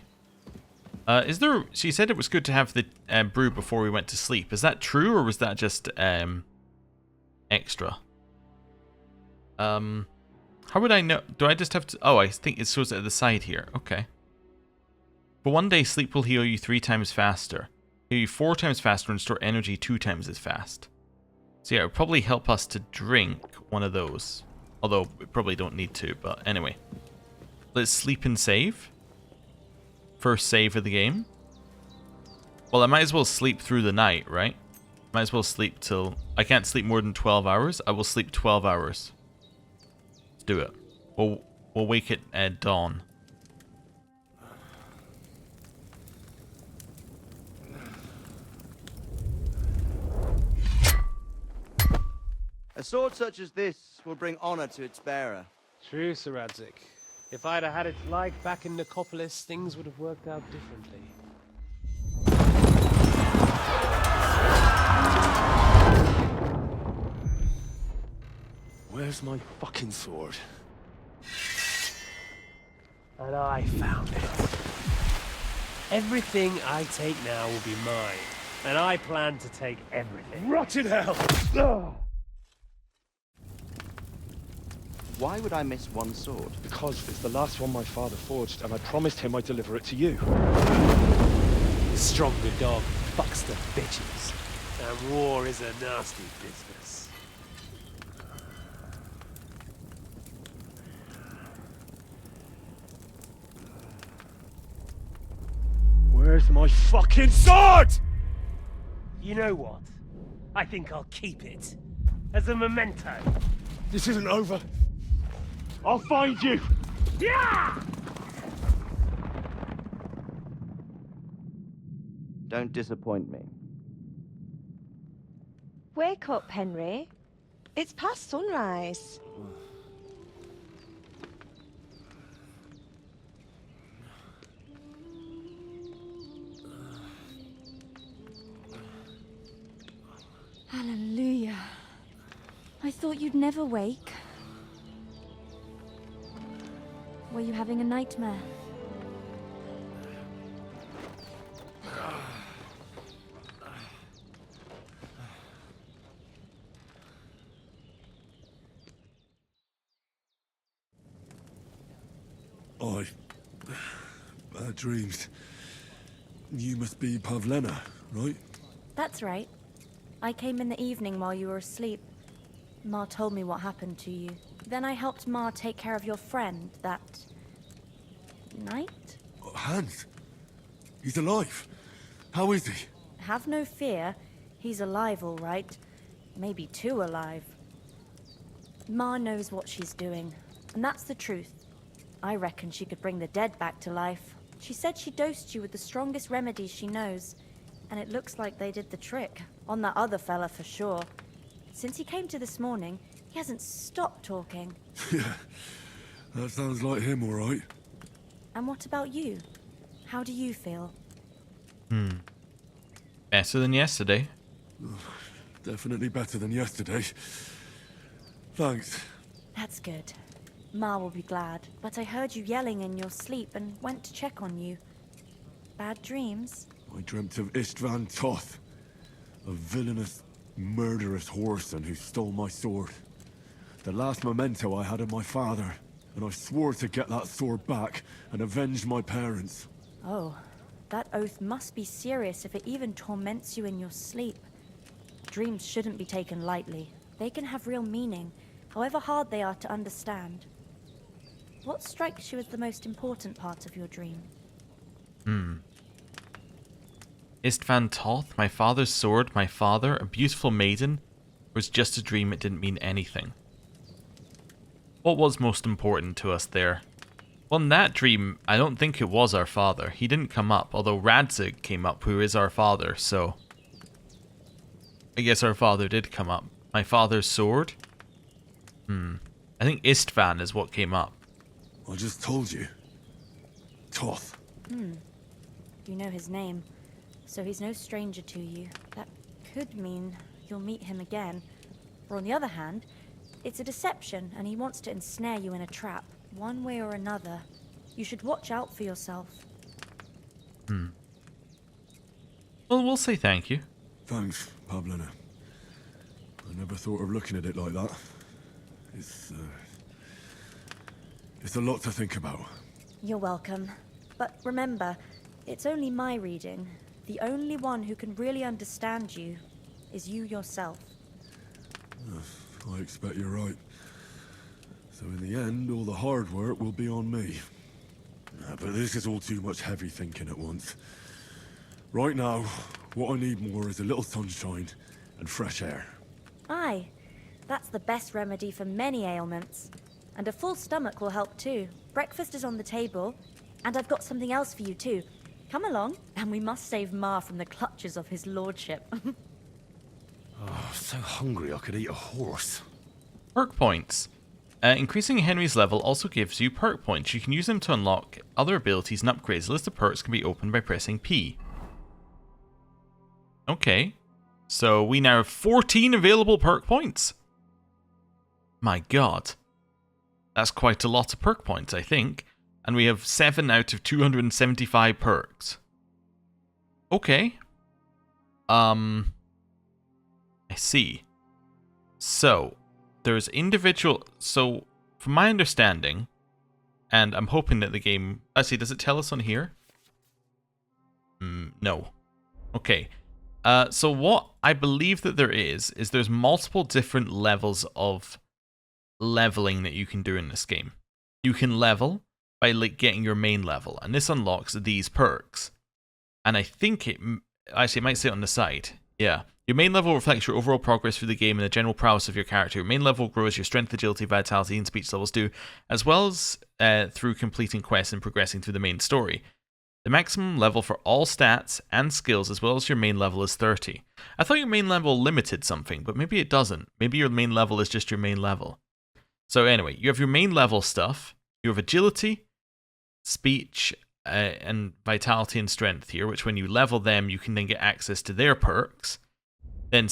[SPEAKER 1] She said it was good to have the brew before we went to sleep. Is that true, or was that just extra. How would I know? Do I just have to... Oh, I think it shows it at the side here. Okay. For 1 day, sleep will heal you 3 times faster. Heal you 4 times faster and store energy 2 times as fast. So yeah, it would probably help us to drink one of those. Although, we probably don't need to, but anyway. Let's sleep and save. First save of the game. Well, I might as well sleep through the night, right? Might as well sleep till... I can't sleep more than 12 hours. I will sleep 12 hours. Let's do it. We'll wake at dawn.
[SPEAKER 6] A sword such as this will bring honor to its bearer.
[SPEAKER 4] True, Sir Radzik. If I'd have had its like back in Nicopolis, things would have worked out differently.
[SPEAKER 2] Where's my fucking sword?
[SPEAKER 4] And I found it. Everything I take now will be mine. And I plan to take everything.
[SPEAKER 2] Rot in hell!
[SPEAKER 6] Why would I miss one sword?
[SPEAKER 5] Because it's the last one my father forged, and I promised him I'd deliver it to you.
[SPEAKER 4] Stronger dog fucks the bitches. And war is a nasty business.
[SPEAKER 2] Where's my fucking sword?
[SPEAKER 4] You know what? I think I'll keep it. As a memento.
[SPEAKER 2] This isn't over. I'll find you!
[SPEAKER 4] Yeah!
[SPEAKER 6] Don't disappoint me.
[SPEAKER 7] Wake up, Henry. It's past sunrise. Hallelujah. I thought you'd never wake. Were you having a nightmare?
[SPEAKER 2] Bad dreams. You must be Pavlena, right?
[SPEAKER 7] That's right. I came in the evening while you were asleep. Ma told me what happened to you. Then I helped Ma take care of your friend that night?
[SPEAKER 2] Hans? He's alive. How is he?
[SPEAKER 7] Have no fear. He's alive, all right. Maybe too alive. Ma knows what she's doing, and that's the truth. I reckon she could bring the dead back to life. She said she dosed you with the strongest remedies she knows, and it looks like they did the trick. On that other fella for sure. Since he came to this morning, he hasn't stopped talking.
[SPEAKER 2] Yeah, that sounds like him, all right.
[SPEAKER 7] And what about you? How do you feel?
[SPEAKER 1] Better than yesterday.
[SPEAKER 2] Definitely better than yesterday. Thanks.
[SPEAKER 7] That's good. Ma will be glad, but I heard you yelling in your sleep and went to check on you. Bad dreams?
[SPEAKER 2] I dreamt of Istvan Toth, a villainous, murderous whoreson who stole my sword. The last memento I had of my father, and I swore to get that sword back and avenge my parents.
[SPEAKER 7] Oh, that oath must be serious if it even torments you in your sleep. Dreams shouldn't be taken lightly. They can have real meaning, however hard they are to understand. What strikes you as the most important part of your dream?
[SPEAKER 1] Istvan Toth, my father's sword, my father, a beautiful maiden, was just a dream. It didn't mean anything. What was most important to us there? Well, in that dream, I don't think it was our father. He didn't come up, although Radzik came up, who is our father, so... I guess our father did come up. My father's sword? I think Istvan is what came up.
[SPEAKER 2] I just told you. Toth.
[SPEAKER 7] You know his name, so he's no stranger to you. That could mean you'll meet him again. Or on the other hand, it's a deception and he wants to ensnare you in a trap, one way or another. You should watch out for yourself.
[SPEAKER 1] Well, we'll say thank you.
[SPEAKER 2] Thanks, Pavlena. I never thought of looking at it like that. It's a lot to think about.
[SPEAKER 7] You're welcome. But remember, it's only my reading. The only one who can really understand you is you yourself.
[SPEAKER 2] I expect you're right. So in the end, all the hard work will be on me. But this is all too much heavy thinking at once. Right now, what I need more is a little sunshine and fresh air.
[SPEAKER 7] Aye, that's the best remedy for many ailments. And a full stomach will help too. Breakfast is on the table, and I've got something else for you too. Come along, and we must save Ma from the clutches of his lordship.
[SPEAKER 2] Oh, so hungry I could eat a horse.
[SPEAKER 1] Perk points. Increasing Henry's level also gives you perk points. You can use them to unlock other abilities and upgrades. A list of perks can be opened by pressing P. Okay. So we now have 14 available perk points. My god. That's quite a lot of perk points, I think. And we have 7 out of 275 perks. Okay. I see. So, there's individual... So, from my understanding, and I'm hoping that the game... Actually, does it tell us on here? No. Okay. So what I believe that there is there's multiple different levels of leveling that you can do in this game. You can level by getting your main level, and this unlocks these perks. And I think it might say it on the side. Yeah. Your main level reflects your overall progress through the game and the general prowess of your character. Your main level grows your strength, agility, vitality, and speech levels do, as well as through completing quests and progressing through the main story. The maximum level for all stats and skills as well as your main level is 30. I thought your main level limited something, but maybe it doesn't. Maybe your main level is just your main level. So anyway, you have your main level stuff. You have agility, speech, and vitality and strength here, which when you level them, you can then get access to their perks. Then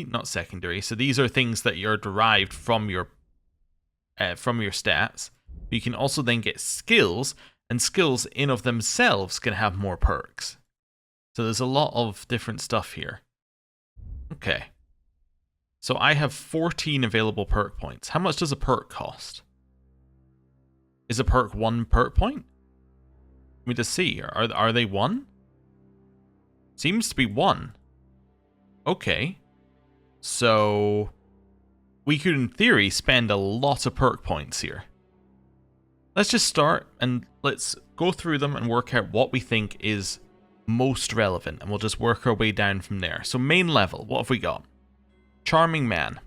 [SPEAKER 1] not secondary, so these are things that are derived from your stats. You can also then get skills, and skills in of themselves can have more perks. So there's a lot of different stuff here. Okay. So I have 14 available perk points. How much does a perk cost? Is a perk 1 perk point? Let me just see. Are they 1? Seems to be 1. Okay. So we could, in theory, spend a lot of perk points here. Let's just start and let's go through them and work out what we think is most relevant, and we'll just work our way down from there. So main level, what have we got? Charming man.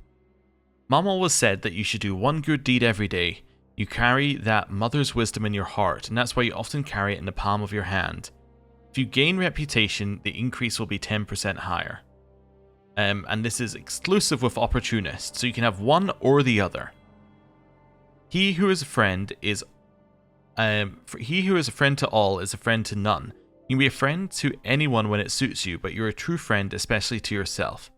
[SPEAKER 1] Mum always said that you should do one good deed every day. You carry that mother's wisdom in your heart, and that's why you often carry it in the palm of your hand. If you gain reputation, the increase will be 10% higher. And this is exclusive with opportunists, so you can have one or the other. He who is a friend is to all is a friend to none. You can be a friend to anyone when it suits you, but you're a true friend especially to yourself.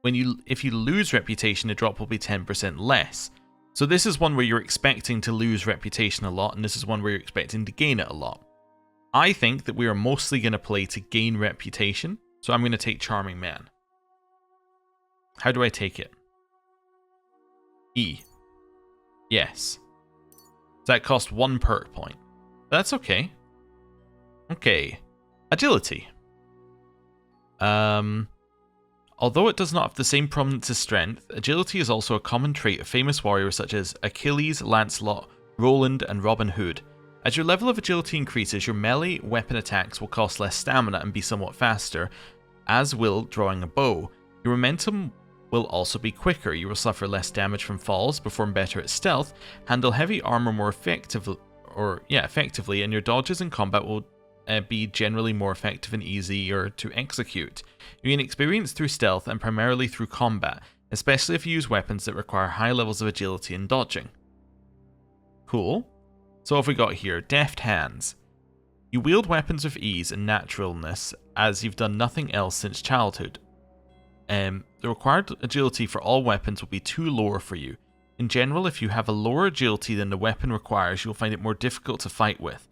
[SPEAKER 1] If you lose reputation, the drop will be 10% less. So this is one where you're expecting to lose reputation a lot, and this is one where you're expecting to gain it a lot. I think that we are mostly going to play to gain reputation, so I'm going to take Charming Man. How do I take it? E. Yes. Does that cost 1 perk point? That's okay. Okay. Agility. Although it does not have the same prominence as strength, agility is also a common trait of famous warriors such as Achilles, Lancelot, Roland, and Robin Hood. As your level of agility increases, your melee weapon attacks will cost less stamina and be somewhat faster, as will drawing a bow. Your momentum will also be quicker. You will suffer less damage from falls, perform better at stealth, handle heavy armor more effectively, and your dodges in combat will be generally more effective and easier to execute. You gain experience through stealth and primarily through combat, especially if you use weapons that require high levels of agility and dodging. Cool. So what have we got here? Deft hands. You wield weapons with ease and naturalness as you've done nothing else since childhood. The required agility for all weapons will be too low for you. In general, if you have a lower agility than the weapon requires, you'll find it more difficult to fight with.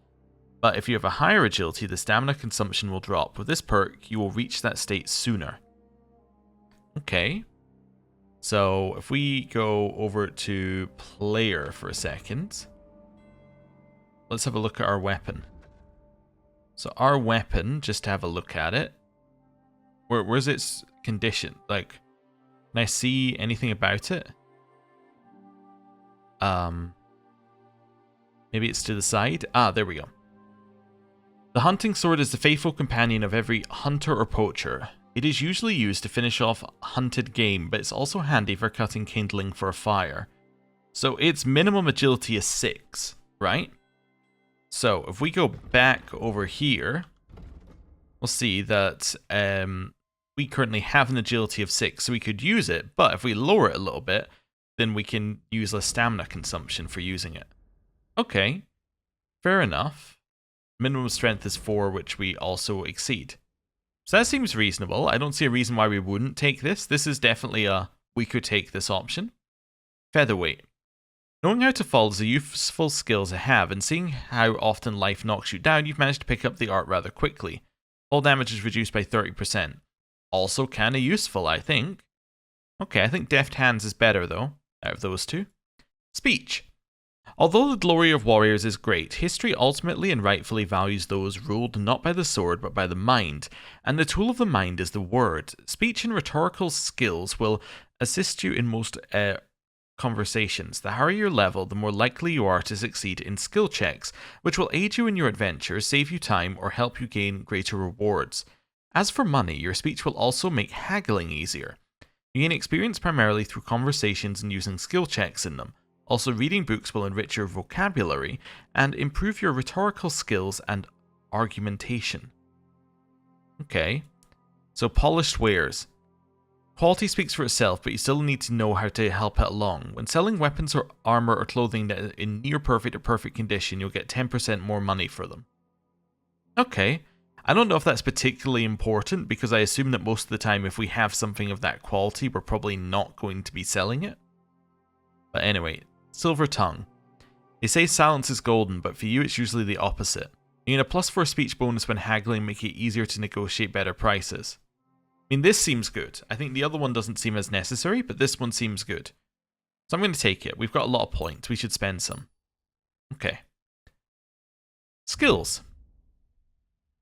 [SPEAKER 1] But if you have a higher agility, the stamina consumption will drop. With this perk, you will reach that state sooner. Okay. So if we go over to player for a second, let's have a look at our weapon. So our weapon, just to have a look at it, where's its condition? Like, can I see anything about it? Maybe it's to the side. Ah, there we go. The hunting sword is the faithful companion of every hunter or poacher. It is usually used to finish off hunted game, but it's also handy for cutting kindling for a fire. So its minimum agility is 6, right? So if we go back over here, we'll see that we currently have an agility of 6, so we could use it, but if we lower it a little bit, then we can use less stamina consumption for using it. Okay, fair enough. Minimum strength is 4, which we also exceed. So that seems reasonable. I don't see a reason why we wouldn't take this. This is definitely a we could take this option. Featherweight. Knowing how to fall is a useful skill to have, and seeing how often life knocks you down, you've managed to pick up the art rather quickly. Fall damage is reduced by 30%. Also kinda useful, I think. Okay, I think Deft Hands is better though, out of those two. Speech. Although the glory of warriors is great, history ultimately and rightfully values those ruled not by the sword but by the mind, and the tool of the mind is the word. Speech and rhetorical skills will assist you in most conversations. The higher your level, the more likely you are to succeed in skill checks, which will aid you in your adventures, save you time, or help you gain greater rewards. As for money, your speech will also make haggling easier. You gain experience primarily through conversations and using skill checks in them. Also, reading books will enrich your vocabulary and improve your rhetorical skills and argumentation. Okay, so polished wares. Quality speaks for itself, but you still need to know how to help it along. When selling weapons or armor or clothing that are in near perfect or perfect condition, you'll get 10% more money for them. Okay, I don't know if that's particularly important, because I assume that most of the time if we have something of that quality, we're probably not going to be selling it. But anyway, Silver Tongue. They say silence is golden, but for you it's usually the opposite. You gain a +4 speech bonus when haggling, making it easier to negotiate better prices. I mean, this seems good. I think the other one doesn't seem as necessary, but this one seems good. So I'm going to take it. We've got a lot of points. We should spend some. Okay. Skills.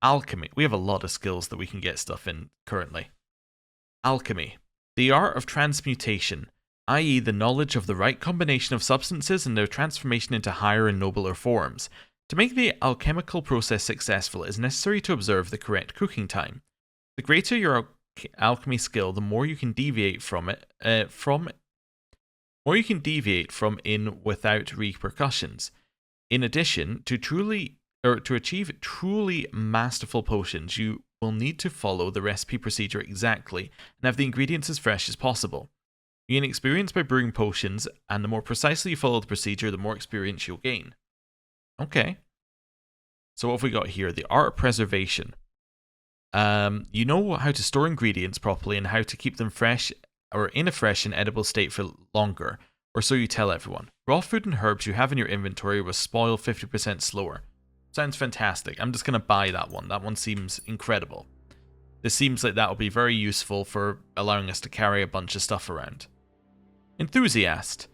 [SPEAKER 1] Alchemy. We have a lot of skills that we can get stuff in currently. Alchemy. The art of transmutation, i.e. the knowledge of the right combination of substances and their transformation into higher and nobler forms. To make the alchemical process successful, it is necessary to observe the correct cooking time. The greater your alchemy skill, the more you can deviate from in without repercussions. In addition, to achieve truly masterful potions, you will need to follow the recipe procedure exactly and have the ingredients as fresh as possible. You gain experience by brewing potions, and the more precisely you follow the procedure, the more experience you'll gain. Okay. So what have we got here? The art of preservation. You know how to store ingredients properly and how to keep them fresh or in a fresh and edible state for longer, or so you tell everyone. Raw food and herbs you have in your inventory will spoil 50% slower. Sounds fantastic. I'm just going to buy that one. That one seems incredible. This seems like that will be very useful for allowing us to carry a bunch of stuff around. Enthusiast.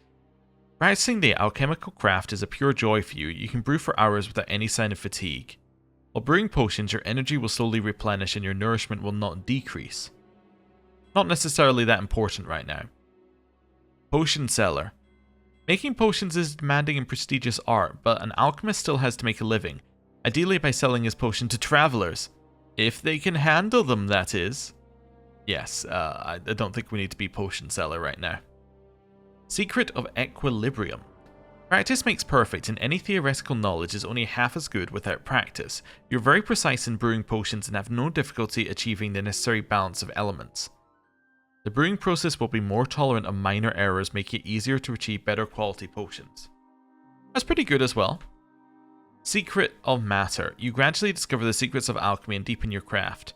[SPEAKER 1] Practicing the alchemical craft is a pure joy for you. You can brew for hours without any sign of fatigue. While brewing potions, your energy will slowly replenish and your nourishment will not decrease. Not necessarily that important right now. Potion seller. Making potions is a demanding and prestigious art, but an alchemist still has to make a living, ideally by selling his potion to travelers. If they can handle them, that is. Yes, I don't think we need to be potion seller right now. Secret of equilibrium. Practice makes perfect, and any theoretical knowledge is only half as good without practice. You're very precise in brewing potions and have no difficulty achieving the necessary balance of elements. The brewing process will be more tolerant of minor errors, making it easier to achieve better quality potions. That's pretty good as well. Secret of matter. You gradually discover the secrets of alchemy and deepen your craft.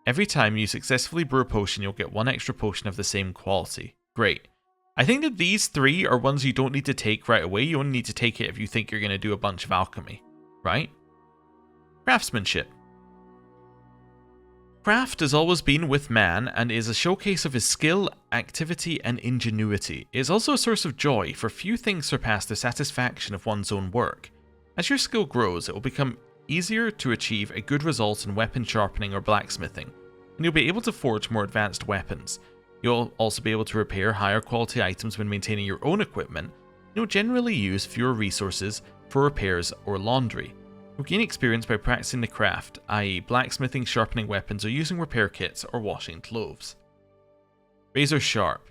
[SPEAKER 1] Every time you successfully brew a potion, you'll get one extra potion of the same quality. Great. I think that these three are ones you don't need to take right away. You only need to take it if you think you're going to do a bunch of alchemy, right? Craftsmanship. Craft has always been with man and is a showcase of his skill, activity, and ingenuity. It is also a source of joy, for few things surpass the satisfaction of one's own work. As your skill grows, it will become easier to achieve a good result in weapon sharpening or blacksmithing, and you'll be able to forge more advanced weapons. You'll also be able to repair higher quality items when maintaining your own equipment. You'll generally use fewer resources for repairs or laundry. You'll gain experience by practicing the craft, i.e. blacksmithing, sharpening weapons, or using repair kits or washing clothes. Razor sharp.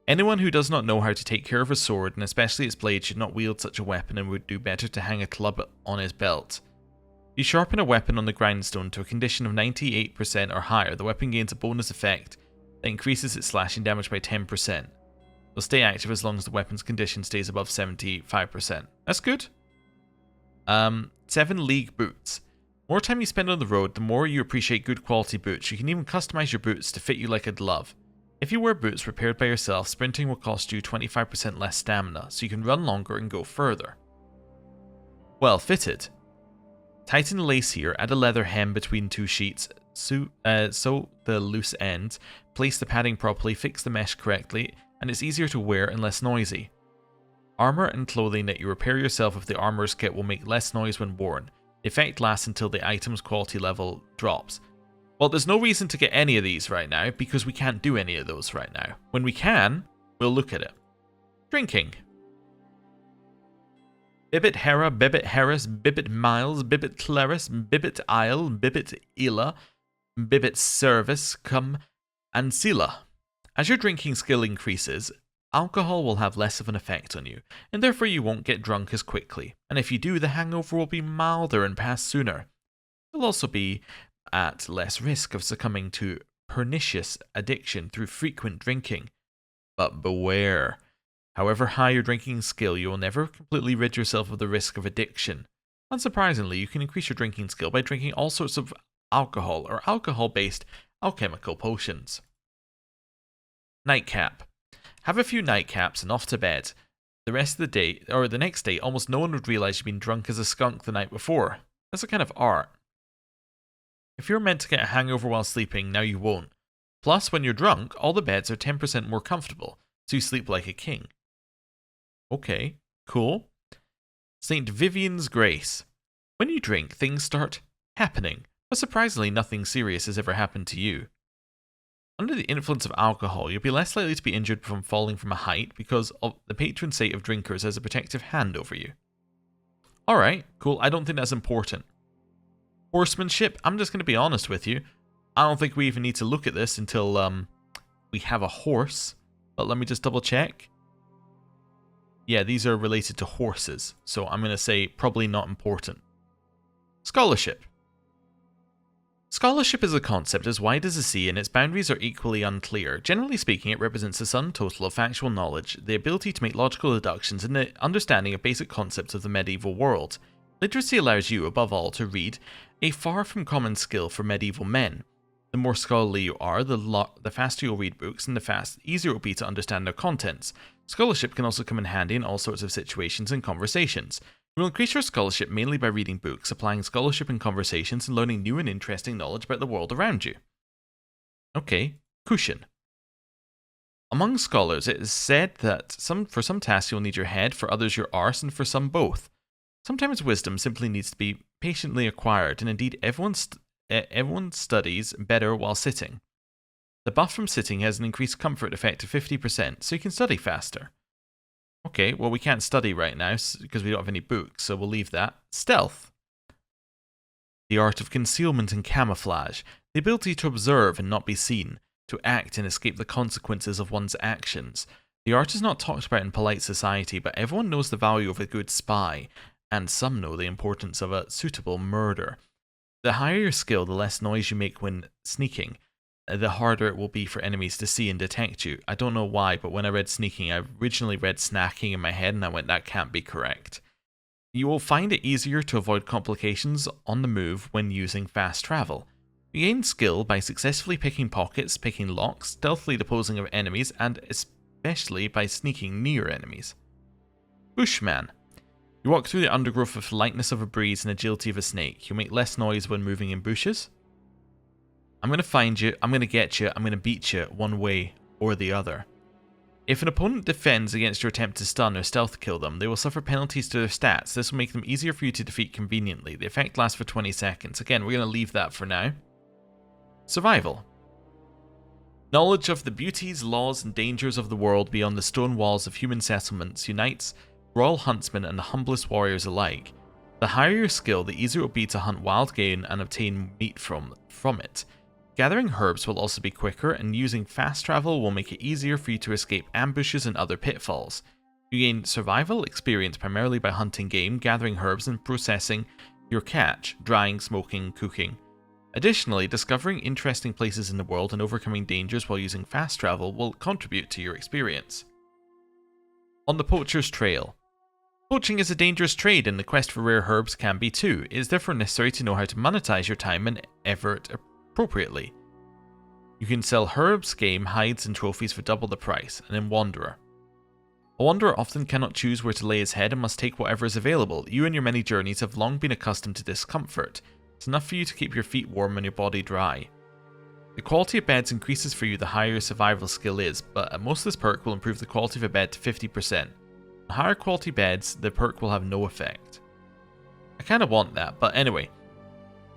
[SPEAKER 1] Anyone who does not know how to take care of a sword, and especially its blade, should not wield such a weapon and would do better to hang a club on his belt. You sharpen a weapon on the grindstone to a condition of 98% or higher, the weapon gains a bonus effect that increases its slashing damage by 10%. It'll stay active as long as the weapon's condition stays above 75%. That's good. 7 League boots. More time you spend on the road, the more you appreciate good quality boots. You can even customize your boots to fit you like a glove. If you wear boots repaired by yourself, sprinting will cost you 25% less stamina, so you can run longer and go further. Well fitted. Tighten the lace here, add a leather hem between 2 sheets, sew the loose ends, place the padding properly, fix the mesh correctly, and it's easier to wear and less noisy. Armor and clothing that you repair yourself with the armorer's kit will make less noise when worn. The effect lasts until the item's quality level drops. Well, there's no reason to get any of these right now, because we can't do any of those right now. When we can, we'll look at it. Drinking. Bibit Hera, Bibit Harris, Bibit Miles, Bibit Claris, Bibit Isle, Bibit Ela, Bibit Service, Cum, and Sila. As your drinking skill increases, alcohol will have less of an effect on you, and therefore you won't get drunk as quickly, and if you do, the hangover will be milder and pass sooner. You'll also be at less risk of succumbing to pernicious addiction through frequent drinking. But beware. However high your drinking skill, you will never completely rid yourself of the risk of addiction. Unsurprisingly, you can increase your drinking skill by drinking all sorts of alcohol or alcohol-based alchemical potions. Nightcap. Have a few nightcaps and off to bed. The rest of the day, or the next day, almost no one would realize you've been drunk as a skunk the night before. That's a kind of art. If you're meant to get a hangover while sleeping, now you won't. Plus, when you're drunk, all the beds are 10% more comfortable, so you sleep like a king. Okay, cool. St. Vivian's Grace. When you drink, things start happening, but surprisingly nothing serious has ever happened to you. Under the influence of alcohol, you'll be less likely to be injured from falling from a height because of the patron saint of drinkers has a protective hand over you. Alright, cool, I don't think that's important. Horsemanship, I'm just going to be honest with you. I don't think we even need to look at this until we have a horse. But let me just double check. Yeah, these are related to horses, so I'm going to say probably not important. Scholarship. Scholarship is a concept as wide as the sea, and its boundaries are equally unclear. Generally speaking, it represents the sum total of factual knowledge, the ability to make logical deductions, and the understanding of basic concepts of the medieval world. Literacy allows you, above all, to read, a far from common skill for medieval men. The more scholarly you are, the faster you'll read books, and the easier it will be to understand their contents. Scholarship can also come in handy in all sorts of situations and conversations. You will increase your scholarship mainly by reading books, applying scholarship in conversations, and learning new and interesting knowledge about the world around you. Okay, cushion. Among scholars, it is said that for some tasks you'll need your head, for others your arse, and for some both. Sometimes wisdom simply needs to be patiently acquired, and indeed everyone studies better while sitting. The buff from sitting has an increased comfort effect of 50%, so you can study faster. Okay, well we can't study right now because we don't have any books, so we'll leave that. Stealth. The art of concealment and camouflage, the ability to observe and not be seen, to act and escape the consequences of one's actions. The art is not talked about in polite society, but everyone knows the value of a good spy, and some know the importance of a suitable murder. The higher your skill, the less noise you make when sneaking, the harder it will be for enemies to see and detect you. I don't know why, but when I read sneaking, I originally read snacking in my head and I went, that can't be correct. You will find it easier to avoid complications on the move when using fast travel. You gain skill by successfully picking pockets, picking locks, stealthily disposing of enemies, and especially by sneaking near enemies. Bushman. You walk through the undergrowth with the lightness of a breeze and agility of a snake. You make less noise when moving in bushes. I'm going to find you, I'm going to get you, I'm going to beat you one way or the other. If an opponent defends against your attempt to stun or stealth kill them, they will suffer penalties to their stats. This will make them easier for you to defeat conveniently. The effect lasts for 20 seconds. Again, we're going to leave that for now. Survival. Knowledge of the beauties, laws, and dangers of the world beyond the stone walls of human settlements unites royal huntsmen and the humblest warriors alike. The higher your skill, the easier it will be to hunt wild game and obtain meat from it. Gathering herbs will also be quicker, and using fast travel will make it easier for you to escape ambushes and other pitfalls. You gain survival experience primarily by hunting game, gathering herbs, and processing your catch, drying, smoking, cooking. Additionally, discovering interesting places in the world and overcoming dangers while using fast travel will contribute to your experience. On the poacher's trail. Poaching is a dangerous trade, and the quest for rare herbs can be too. It is therefore necessary to know how to monetize your time and effort appropriately. You can sell herbs, game, hides, and trophies for double the price, and then Wanderer. A wanderer often cannot choose where to lay his head and must take whatever is available. You and your many journeys have long been accustomed to discomfort. It's enough for you to keep your feet warm and your body dry. The quality of beds increases for you the higher your survival skill is, but at most this perk will improve the quality of a bed to 50%. On higher quality beds, the perk will have no effect. I kind of want that, but anyway.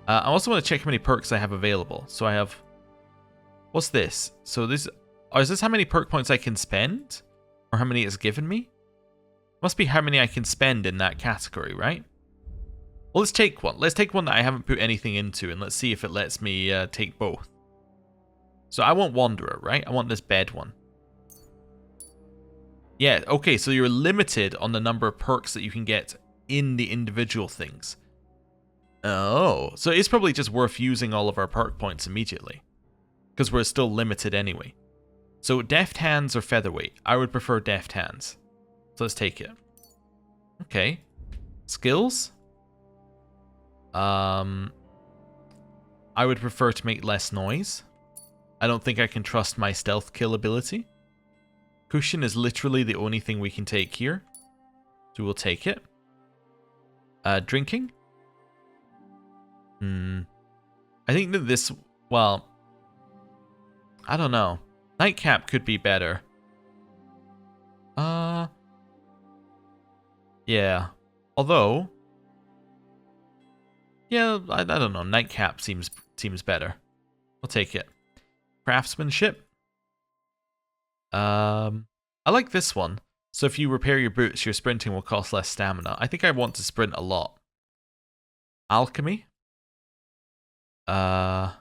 [SPEAKER 1] I also want to check how many perks I have available. So I have... What's this? So this... Oh, is this how many perk points I can spend? Or how many it's given me? Must be how many I can spend in that category, right? Well, let's take one. Let's take one that I haven't put anything into, and let's see if it lets me take both. So I want Wanderer, right? I want this bed one. Yeah, okay, so you're limited on the number of perks that you can get in the individual things. Oh, so it's probably just worth using all of our perk points immediately. Because we're still limited anyway. So Deft Hands or Featherweight? I would prefer Deft Hands. So let's take it. Okay. Skills? I would prefer to make less noise. I don't think I can trust my stealth kill ability. Cushion is literally the only thing we can take here. So we'll take it. Drinking? I think that this... Well... I don't know. Nightcap could be better. Yeah. Although... Yeah, I don't know. Nightcap seems better. I'll take it. Craftsmanship. I like this one. So if you repair your boots, your sprinting will cost less stamina. I think I want to sprint a lot. Alchemy. Well,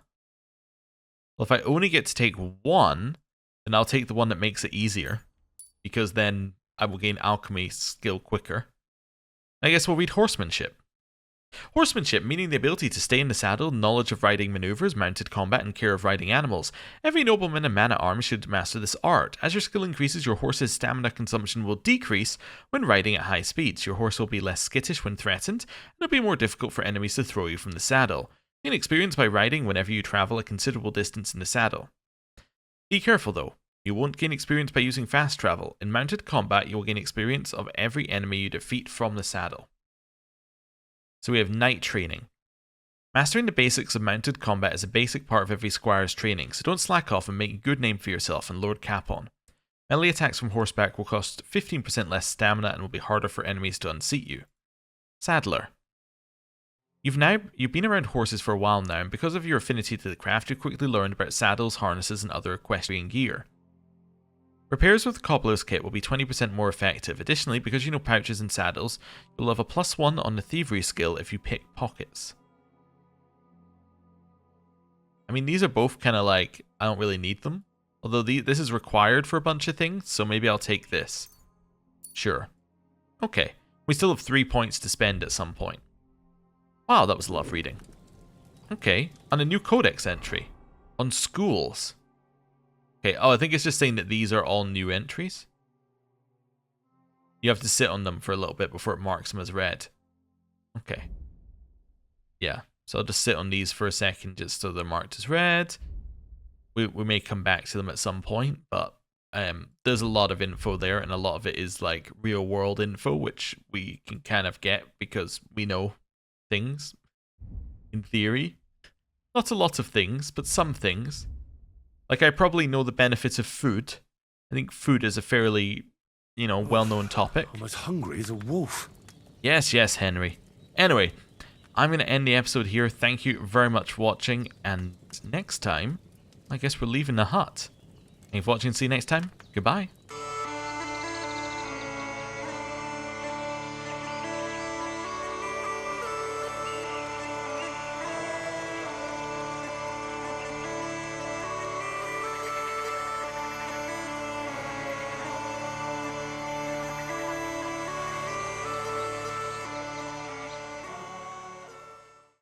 [SPEAKER 1] if I only get to take one, then I'll take the one that makes it easier. Because then I will gain alchemy skill quicker. I guess we'll read horsemanship. Horsemanship, meaning the ability to stay in the saddle, knowledge of riding maneuvers, mounted combat, and care of riding animals. Every nobleman and man-at-arms should master this art. As your skill increases, your horse's stamina consumption will decrease when riding at high speeds. Your horse will be less skittish when threatened, and it'll be more difficult for enemies to throw you from the saddle. Gain experience by riding whenever you travel a considerable distance in the saddle. Be careful though. You won't gain experience by using fast travel. In mounted combat, you will gain experience of every enemy you defeat from the saddle. So we have night training. Mastering the basics of mounted combat is a basic part of every squire's training, so don't slack off and make a good name for yourself and Lord Capon. Melee attacks from horseback will cost 15% less stamina and will be harder for enemies to unseat you. Saddler. You've been around horses for a while now, and because of your affinity to the craft, you quickly learned about saddles, harnesses, and other equestrian gear. Repairs with Cobbler's Kit will be 20% more effective. Additionally, because you know pouches and saddles, you'll have a +1 on the thievery skill if you pick pockets. I mean, these are both kind of like, I don't really need them. Although this is required for a bunch of things, so maybe I'll take this. Sure. Okay. We still have 3 points to spend at some point. Wow, that was a lot of reading. Okay. On a new codex entry. On schools. Okay, oh, I think it's just saying that these are all new entries. You have to sit on them for a little bit before it marks them as read. Okay. Yeah, so I'll just sit on these for a second just so they're marked as read. We may come back to them at some point, but there's a lot of info there, and a lot of it is like real world info, which we can kind of get because we know things in theory. Not a lot of things, but some things. Like, I probably know the benefits of food. I think food is a fairly, well-known topic.
[SPEAKER 2] I'm as hungry as a wolf.
[SPEAKER 1] Yes, Henry. Anyway, I'm going to end the episode here. Thank you very much for watching, and next time, I guess we're leaving the hut. Thank you for watching. See you next time. Goodbye.